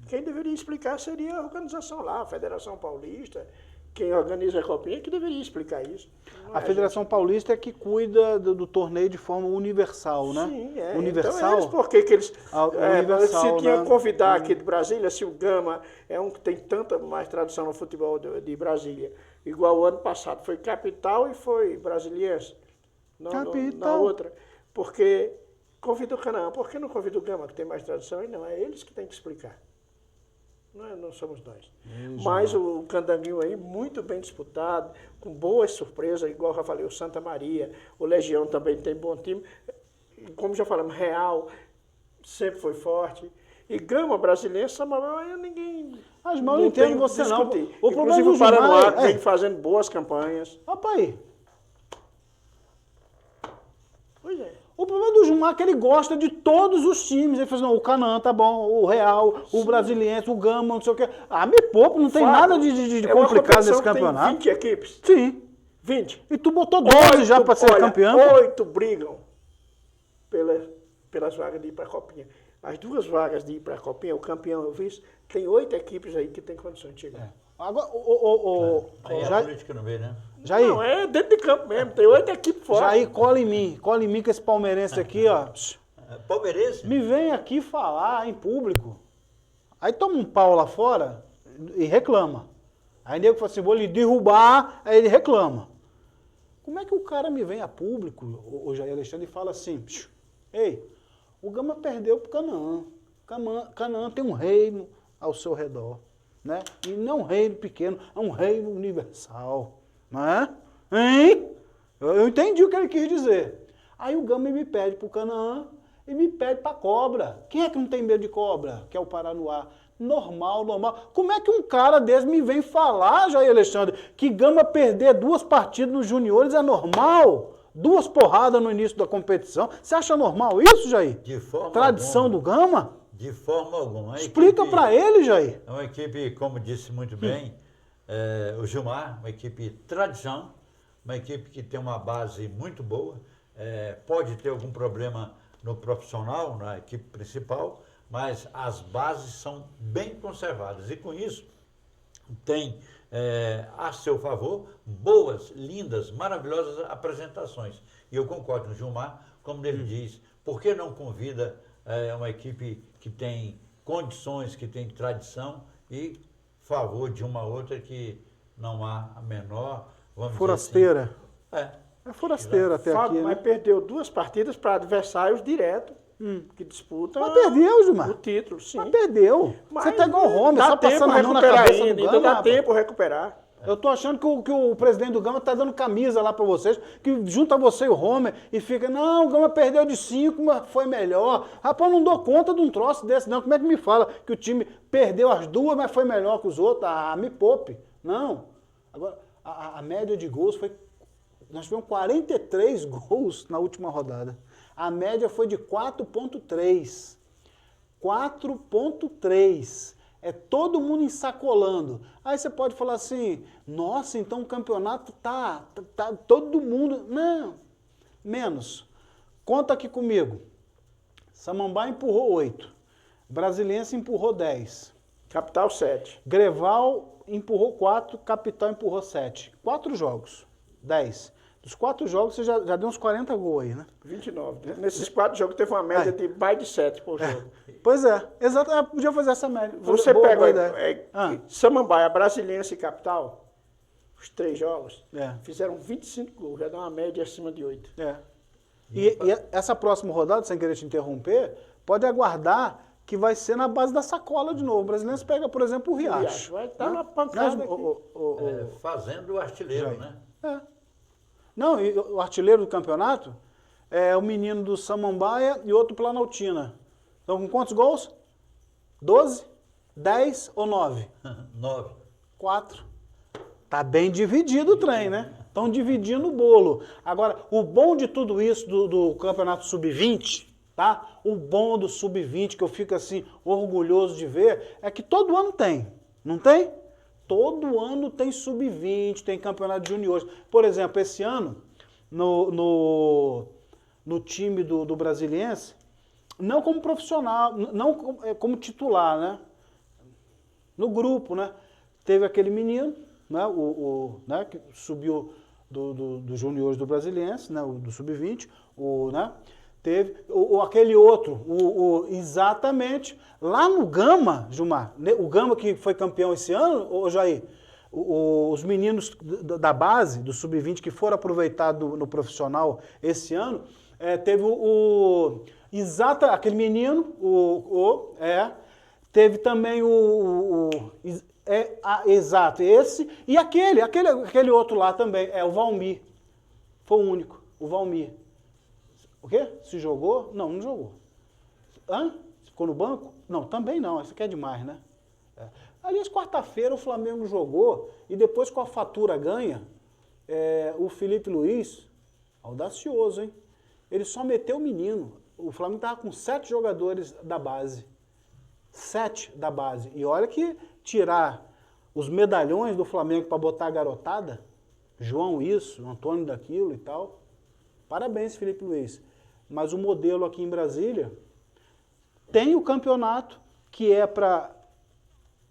Quem deveria explicar seria a organização lá, a Federação Paulista, quem organiza a Copinha, que deveria explicar isso. A Federação Paulista é que cuida do torneio de forma universal, né? Sim, é. Universal? Então, eles, por que eles... universal, se tinha né? convidar aqui de Brasília, se o Gama é um que tem tanta mais tradição no futebol de Brasília, igual o ano passado, foi Capital e foi Brasiliense. Na outra. Porque convida o Canaã. Por que não convida o Gama, que tem mais tradição? E não, é eles que têm que explicar. Não somos nós. Mas o Candanguinho aí, muito bem disputado, com boas surpresas, igual eu já falei, o Santa Maria, o Legião também tem bom time. Como já falamos, Real sempre foi forte. E Gama, Brasiliense, Samambaia, ninguém... Mas não entendo você não. O problema do Paranoá vem fazendo boas campanhas. Rapaz, pois é. o problema do Gilmar é que ele gosta de todos os times. Ele fala assim, não, o Canaã tá bom, o Real, o Brasiliense, o Gama, não sei o quê. Ah, me poupa, não tem nada de complicado nesse campeonato. Tem 20 equipes. Sim. 20. E tu botou 12 já para ser campeão. 8 brigam pelas vagas de ir para a Copinha. As 2 vagas de ir para a Copinha, o campeão e o vice, tem 8 equipes aí que tem condições de chegar. Agora, aí a política não vê, né? Jair, não, é dentro de campo mesmo, tem 8 equipes fora. Jair, cola em mim com esse palmeirense aqui, ó. Palmeirense? Me vem aqui falar em público. Aí toma um pau lá fora e reclama. Aí o nego fala assim, vou lhe derrubar, aí ele reclama. Como é que o cara me vem a público, o Jair Alexandre, e fala assim, ei, o Gama perdeu pro Canaã. Canaã tem um reino ao seu redor, né? E não é um reino pequeno, é um reino universal, não é? Hein? Eu entendi o que ele quis dizer. Aí o Gama me pede pro Canaã e me pede pra Cobra. Quem é que não tem medo de Cobra? Que é o Paranoá. Normal, normal. Como é que um cara desse me vem falar, Jair Alexandre, que Gama perder 2 partidas nos juniores é normal? 2 porradas no início da competição. Você acha normal isso, Jair? De forma Tradição alguma. do Gama? De forma alguma. Explica para ele, Jair. É uma equipe, como disse muito bem, o Gilmar, uma equipe tradição, uma equipe que tem uma base muito boa, pode ter algum problema no profissional, na equipe principal, mas as bases são bem conservadas. E com isso, tem a seu favor boas, lindas, maravilhosas apresentações. E eu concordo com o Gilmar, como ele diz, por que não convida uma equipe que tem condições, que tem tradição e favor de uma outra que não há a menor, vamos forasteira. Dizer assim. É forasteira até Fábio, aqui, mas né? perdeu 2 partidas para adversários diretos que disputam Mas perdeu, Gilmar. o título, sim. Mas perdeu. Mas você tá igual o Homer, dá só tempo passando a mão na recuperar cabeça ainda, do ainda Gama. dá rapaz. tempo recuperar. Eu tô achando que o presidente do Gama tá dando camisa lá pra vocês, que junta você e o Homer e fica, não, o Gama perdeu de 5, mas foi melhor. Rapaz, eu não dou conta de um troço desse, não. Como é que me fala que o time perdeu as 2, mas foi melhor que os outros? Ah, me poupe. Não. Agora, a média de gols foi... Nós tivemos 43 gols na última rodada. A média foi de 4,3. 4,3. É todo mundo ensacolando. Aí você pode falar assim, nossa, então o campeonato tá todo mundo... Não, menos. Conta aqui comigo. Samambaia empurrou 8. Brasiliense empurrou 10. Capital 7. Greval empurrou 4, Capital empurrou 7. 4 jogos, 10. Dos 4 jogos você já deu uns 40 gols aí, né? 29. Nesses 4 jogos teve uma média de mais de 7 por jogo. Pois é, exato, podia fazer essa média. Você Boa pega ideia. Samambaia, Brasiliense e Capital, os 3 jogos, fizeram 25 gols, já dá uma média acima de 8. E essa próxima rodada, sem querer te interromper, pode aguardar que vai ser na base da sacola de novo. O Brasiliense pega, por exemplo, o Riacho. Vai estar na pancada aqui. Fazendo o artilheiro, né? Não, e o artilheiro do campeonato é o menino do Samambaia e outro Planaltina. Então, com quantos gols? 12? 10 ou 9? 9. 4. Tá bem dividido o trem, né? Estão dividindo o bolo. Agora, o bom de tudo isso do campeonato sub-20, tá? O bom do sub-20, que eu fico assim, orgulhoso de ver, é que todo ano tem. Não tem? Todo ano tem sub-20, tem campeonato de juniores. Por exemplo, esse ano, no time do Brasiliense, não como profissional, não como titular, né? No grupo, né? Teve aquele menino, né? Né? Que subiu do juniores do Brasiliense, né? Do sub-20, né? Teve aquele outro, exatamente, lá no Gama, Gilmar, o Gama que foi campeão esse ano, Jair, os meninos da base, do sub-20, que foram aproveitados no profissional esse ano, teve aquele menino, teve também exato, esse, e aquele outro lá também, o Valmir, foi o único, o Valmir. O quê? Se jogou? Não, não jogou. Hã? Ficou no banco? Não, também não, isso aqui é demais, né? Aliás, quarta-feira o Flamengo jogou e depois com a fatura ganha, o Felipe Luiz, audacioso, hein? Ele só meteu o menino. O Flamengo estava com 7 jogadores da base. 7 da base. E olha que tirar os medalhões do Flamengo para botar a garotada, João isso, Antônio daquilo e tal. Parabéns, Felipe Luiz. Mas o modelo aqui em Brasília tem o campeonato que é para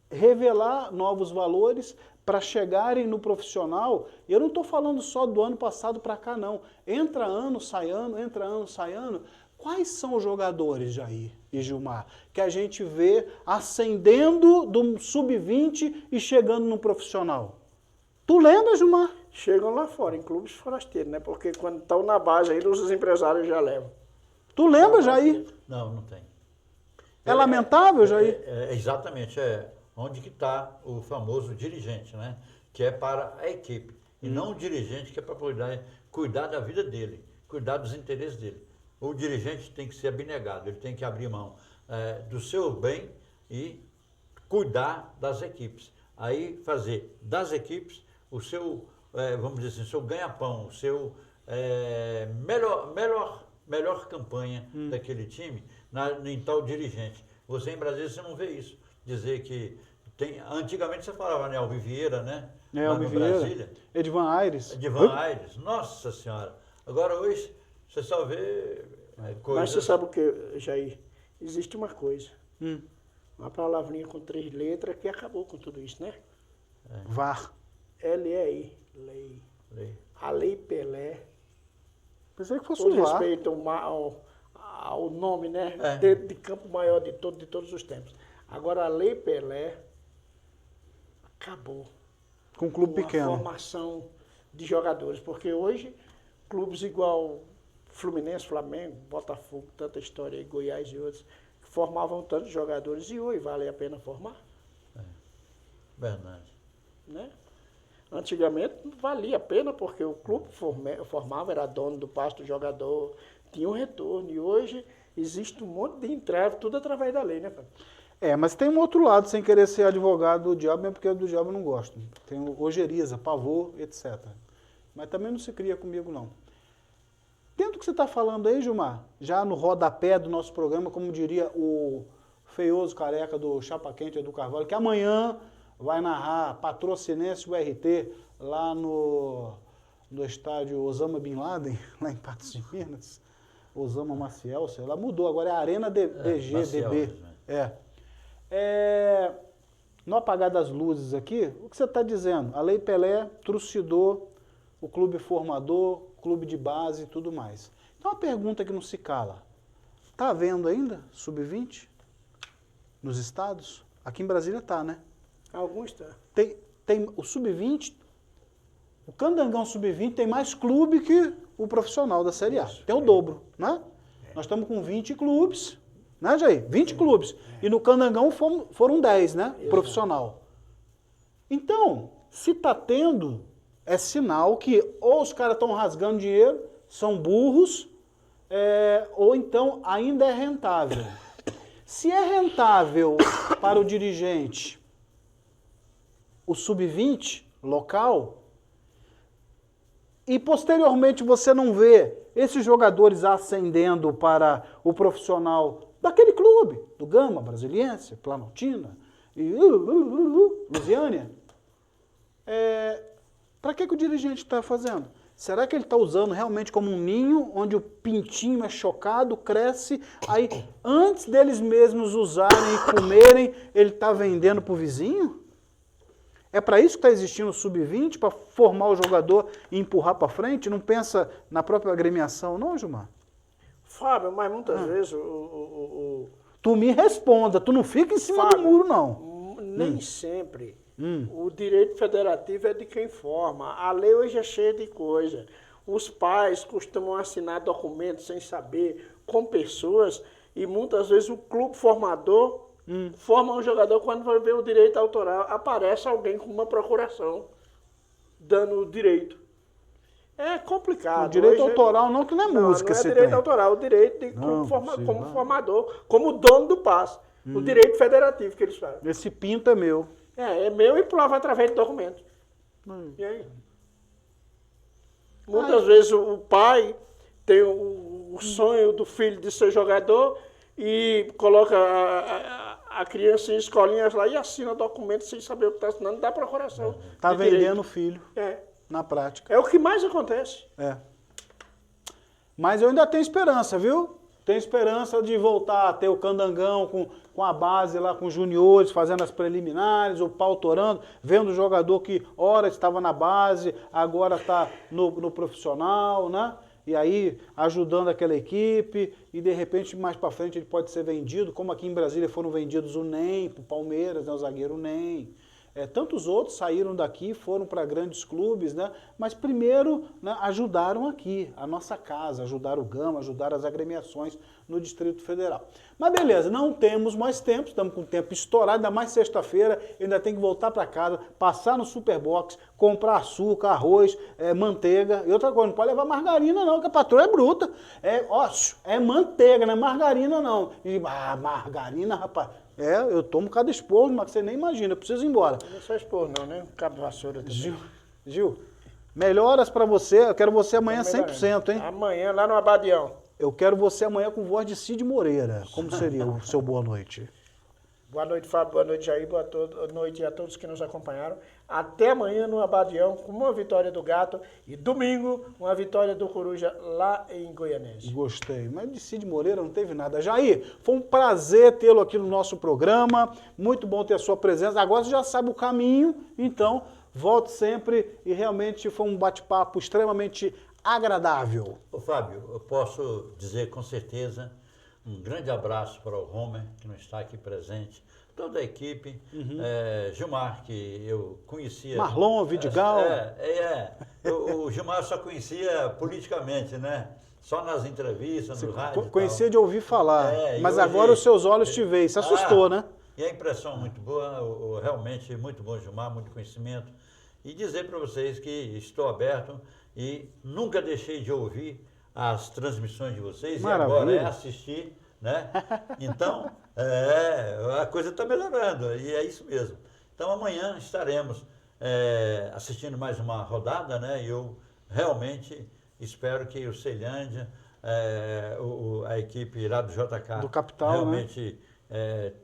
revelar novos valores, para chegarem no profissional. Eu não estou falando só do ano passado para cá, não. Entra ano, sai ano, Quais são os jogadores, Jair e Gilmar, que a gente vê ascendendo do sub-20 e chegando no profissional? Tu lembra, Gilmar? Chegam lá fora, em clubes forasteiros, né? Porque quando estão na base aí, os empresários já levam. Tu lembra, Jair? Não, não tem. É lamentável, Jair? Exatamente, onde que está o famoso dirigente, né? Que é para a equipe. E não o dirigente que é para cuidar da vida dele, cuidar dos interesses dele. O dirigente tem que ser abnegado, ele tem que abrir mão do seu bem e cuidar das equipes. Aí fazer das equipes o seu, vamos dizer assim, o seu ganha-pão, o seu melhor campanha daquele time em tal dirigente. Você em Brasília você não vê isso. Dizer que antigamente você falava, né, Alvin Vieira, né? Lá no Brasília. Edvan Aires. Edvan Aires, nossa senhora. Agora hoje você só vê coisas... Mas você sabe o que, Jair? Existe uma coisa. Uma palavrinha com 3 letras que acabou com tudo isso, né? VAR. L-E-I. Lei. A Lei Pelé. Pensei que fosse Por o VAR. respeito ao nome, né? De campo maior de todos os tempos. Agora, a Lei Pelé acabou. Com um clube Com pequeno. a formação de jogadores. Porque hoje, clubes igual Fluminense, Flamengo, Botafogo, tanta história aí, Goiás e outros, que formavam tantos jogadores. E hoje vale a pena formar. Verdade. Né? Antigamente não valia a pena, porque o clube formava, era dono do pasto do jogador, tinha um retorno. E hoje existe um monte de entrave, tudo através da lei, né, Fábio? Mas tem um outro lado, sem querer ser advogado do diabo, mesmo porque do diabo eu não gosto. Tem ojeriza, pavor, etc. Mas também não se cria comigo, não. Dentro do que você está falando aí, Gilmar, já no rodapé do nosso programa, como diria o feioso careca do Chapa Quente do Carvalho, que amanhã vai narrar Patrocinense URT lá no estádio Osama Bin Laden, lá em Patos de Minas. Osama Maciel, sei lá, mudou, agora é a Arena DGDB. No apagar das luzes aqui, o que você está dizendo? A Lei Pelé trucidou o clube formador, clube de base e tudo mais. Então, uma pergunta que não se cala. Está havendo ainda sub-20 nos estados? Aqui em Brasília está, né? Alguns tá. Tem o sub-20, o Candangão sub-20 tem mais clube que o profissional da Série A. Tem o dobro, né? Nós estamos com 20 clubes, né, Jair? 20 clubes. E no Candangão foram 10, né? Profissional. Então, se está tendo, é sinal que ou os caras estão rasgando dinheiro, são burros, ou então ainda é rentável. Se é rentável para o dirigente o sub-20 local, e posteriormente você não vê esses jogadores ascendendo para o profissional daquele clube, do Gama, Brasiliense, Planaltina, e Lusiânia, para que o dirigente está fazendo? Será que ele está usando realmente como um ninho, onde o pintinho é chocado, cresce, aí antes deles mesmos usarem e comerem, ele está vendendo para o vizinho? É para isso que está existindo o sub-20, para formar o jogador e empurrar para frente? Não pensa na própria agremiação, não, Gilmar? Fábio, mas muitas vezes Tu me responda, tu não fica em cima do muro, não. Nem sempre. O direito federativo é de quem forma. A lei hoje é cheia de coisa. Os pais costumam assinar documentos sem saber, com pessoas, e muitas vezes o clube formador forma um jogador, quando vai ver o direito autoral, aparece alguém com uma procuração dando o direito. É complicado. O direito autoral não, que não é música. Não é direito autoral, o direito de como formador, como dono do passe. O direito federativo que eles fazem. Esse pinto é meu. É meu e prova através de documento. E aí? Muitas vezes o pai tem o sonho do filho de ser jogador e coloca a criança em escolinhas lá e assina documento sem saber o que está assinando, dá procuração. Está vendendo o filho. Na prática. É o que mais acontece. Mas eu ainda tenho esperança, viu? Tenho esperança de voltar a ter o Candangão com a base lá, com os juniores, fazendo as preliminares, o pau torando, vendo o jogador que ora estava na base, agora está no profissional, né? e aí ajudando aquela equipe, e de repente mais para frente ele pode ser vendido, como aqui em Brasília foram vendidos o NEM, para o Palmeiras, né, o zagueiro NEM. Tantos outros saíram daqui, foram para grandes clubes, né? Mas primeiro, né, ajudaram aqui, a nossa casa, ajudaram o Gama, ajudaram as agremiações no Distrito Federal. Mas beleza, não temos mais tempo, estamos com o tempo estourado, ainda mais sexta-feira, ainda tem que voltar para casa, passar no Superbox, comprar açúcar, arroz, manteiga, e outra coisa, não pode levar margarina não, que a patroa é bruta, é manteiga, não é margarina não. E, margarina, rapaz... eu tomo cada esporro, mas você nem imagina, eu preciso ir embora. Não é só esporro não, né? Cabo de vassoura também. Gil, melhoras pra você, eu quero você amanhã 100%, hein? Amanhã lá no Abadião. Eu quero você amanhã com voz de Cid Moreira. Como seria o seu boa noite? Boa noite, Fábio, boa noite, Jair, boa noite a todos que nos acompanharam. Até amanhã no Abadião, com uma vitória do Gato e domingo, uma vitória do Coruja lá em Goianésia. Gostei, mas de Cid Moreira não teve nada. Jair, foi um prazer tê-lo aqui no nosso programa, muito bom ter a sua presença. Agora você já sabe o caminho, então volte sempre e realmente foi um bate-papo extremamente agradável. Ô Fábio, eu posso dizer com certeza um grande abraço para o Homer, que não está aqui presente, toda a equipe, Gilmar, que eu conhecia... Marlon, Vidigal... o Gilmar só conhecia politicamente, né? Só nas entrevistas, no rádio. Conhecia de ouvir falar, mas hoje, agora os seus olhos te veem, se assustou, né? E a impressão muito boa, realmente muito bom, Gilmar, muito conhecimento. E dizer para vocês que estou aberto e nunca deixei de ouvir as transmissões de vocês. Maravilha. E agora é assistir, né? Então, a coisa está melhorando e é isso mesmo. Então amanhã estaremos assistindo mais uma rodada, né? E eu realmente espero que o Ceilândia, a equipe lá do JK, do Capital, realmente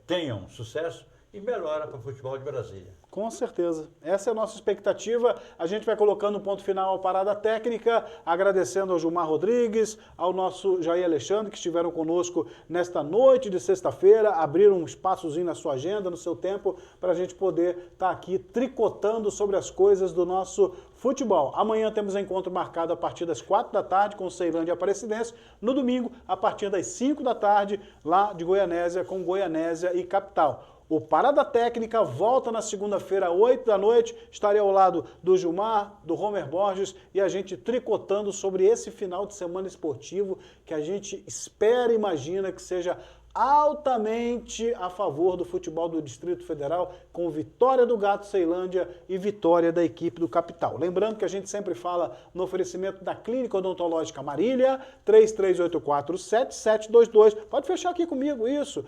tenham sucesso e melhora para o futebol de Brasília. Com certeza. Essa é a nossa expectativa. A gente vai colocando um ponto final à parada técnica, agradecendo ao Gilmar Rodrigues, ao nosso Jair Alexandre, que estiveram conosco nesta noite de sexta-feira, abriram um espaçozinho na sua agenda, no seu tempo, para a gente poder estar aqui tricotando sobre as coisas do nosso futebol. Amanhã temos encontro marcado a partir das 4 da tarde com o Ceilândia Aparecidense. No domingo, a partir das 5 da tarde, lá de Goianésia, com Goianésia e Capital. O Parada Técnica volta na segunda-feira, 8 da noite. Estarei ao lado do Gilmar, do Homer Borges e a gente tricotando sobre esse final de semana esportivo que a gente espera e imagina que seja altamente a favor do futebol do Distrito Federal, com vitória do Gato Ceilândia e vitória da equipe do Capital. Lembrando que a gente sempre fala no oferecimento da Clínica Odontológica Marília, 3384-7722. Pode fechar aqui comigo isso.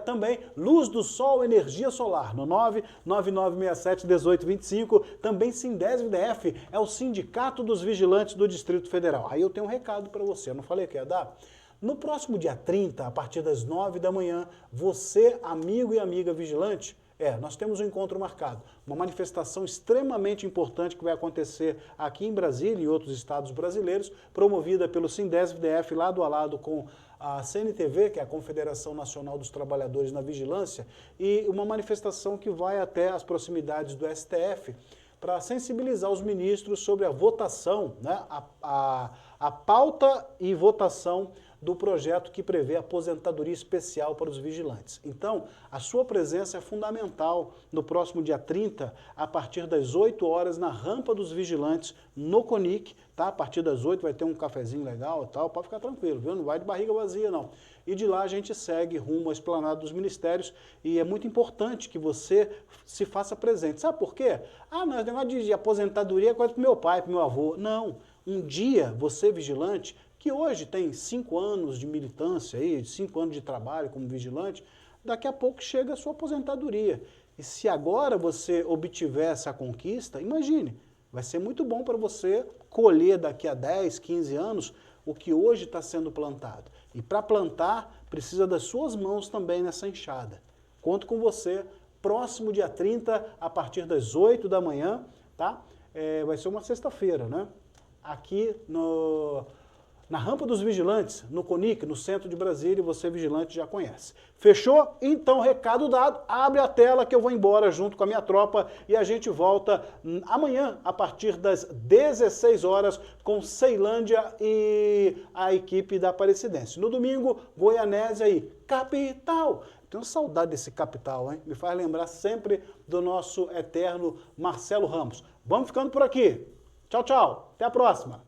Também Luz do Sol, Energia Solar, no 99967-1825. Também Sindesv-DF, é o Sindicato dos Vigilantes do Distrito Federal. Aí eu tenho um recado para você, eu não falei que ia dar? No próximo dia 30, a partir das 9 da manhã, você, amigo e amiga vigilante, nós temos um encontro marcado, uma manifestação extremamente importante que vai acontecer aqui em Brasília e em outros estados brasileiros, promovida pelo Sindesv-DF lado a lado com a CNTV, que é a Confederação Nacional dos Trabalhadores na Vigilância, e uma manifestação que vai até as proximidades do STF, para sensibilizar os ministros sobre a votação, né, a pauta e votação do projeto que prevê aposentadoria especial para os vigilantes. Então, a sua presença é fundamental no próximo dia 30, a partir das 8 horas, na Rampa dos Vigilantes, no CONIC, tá? A partir das 8 vai ter um cafezinho legal e tal, pode ficar tranquilo, viu? Não vai de barriga vazia, não. E de lá a gente segue rumo à esplanada dos ministérios e é muito importante que você se faça presente. Sabe por quê? Mas o negócio de aposentadoria é coisa para meu pai, para meu avô. Não. Um dia, você vigilante, que hoje tem 5 anos de militância, 5 anos de trabalho como vigilante, daqui a pouco chega a sua aposentadoria. E se agora você obtiver essa conquista, imagine, vai ser muito bom para você colher daqui a 10, 15 anos o que hoje está sendo plantado. E para plantar, precisa das suas mãos também nessa enxada. Conto com você, próximo dia 30, a partir das 8 da manhã, tá? Vai ser uma sexta-feira, né? Aqui na Rampa dos Vigilantes, no CONIC, no centro de Brasília, você vigilante já conhece. Fechou? Então, recado dado, abre a tela que eu vou embora junto com a minha tropa e a gente volta amanhã, a partir das 16 horas, com Ceilândia e a equipe da Aparecidense. No domingo, Goianésia e Capital. Tenho saudade desse Capital, hein? Me faz lembrar sempre do nosso eterno Marcelo Ramos. Vamos ficando por aqui. Tchau, tchau. Até a próxima.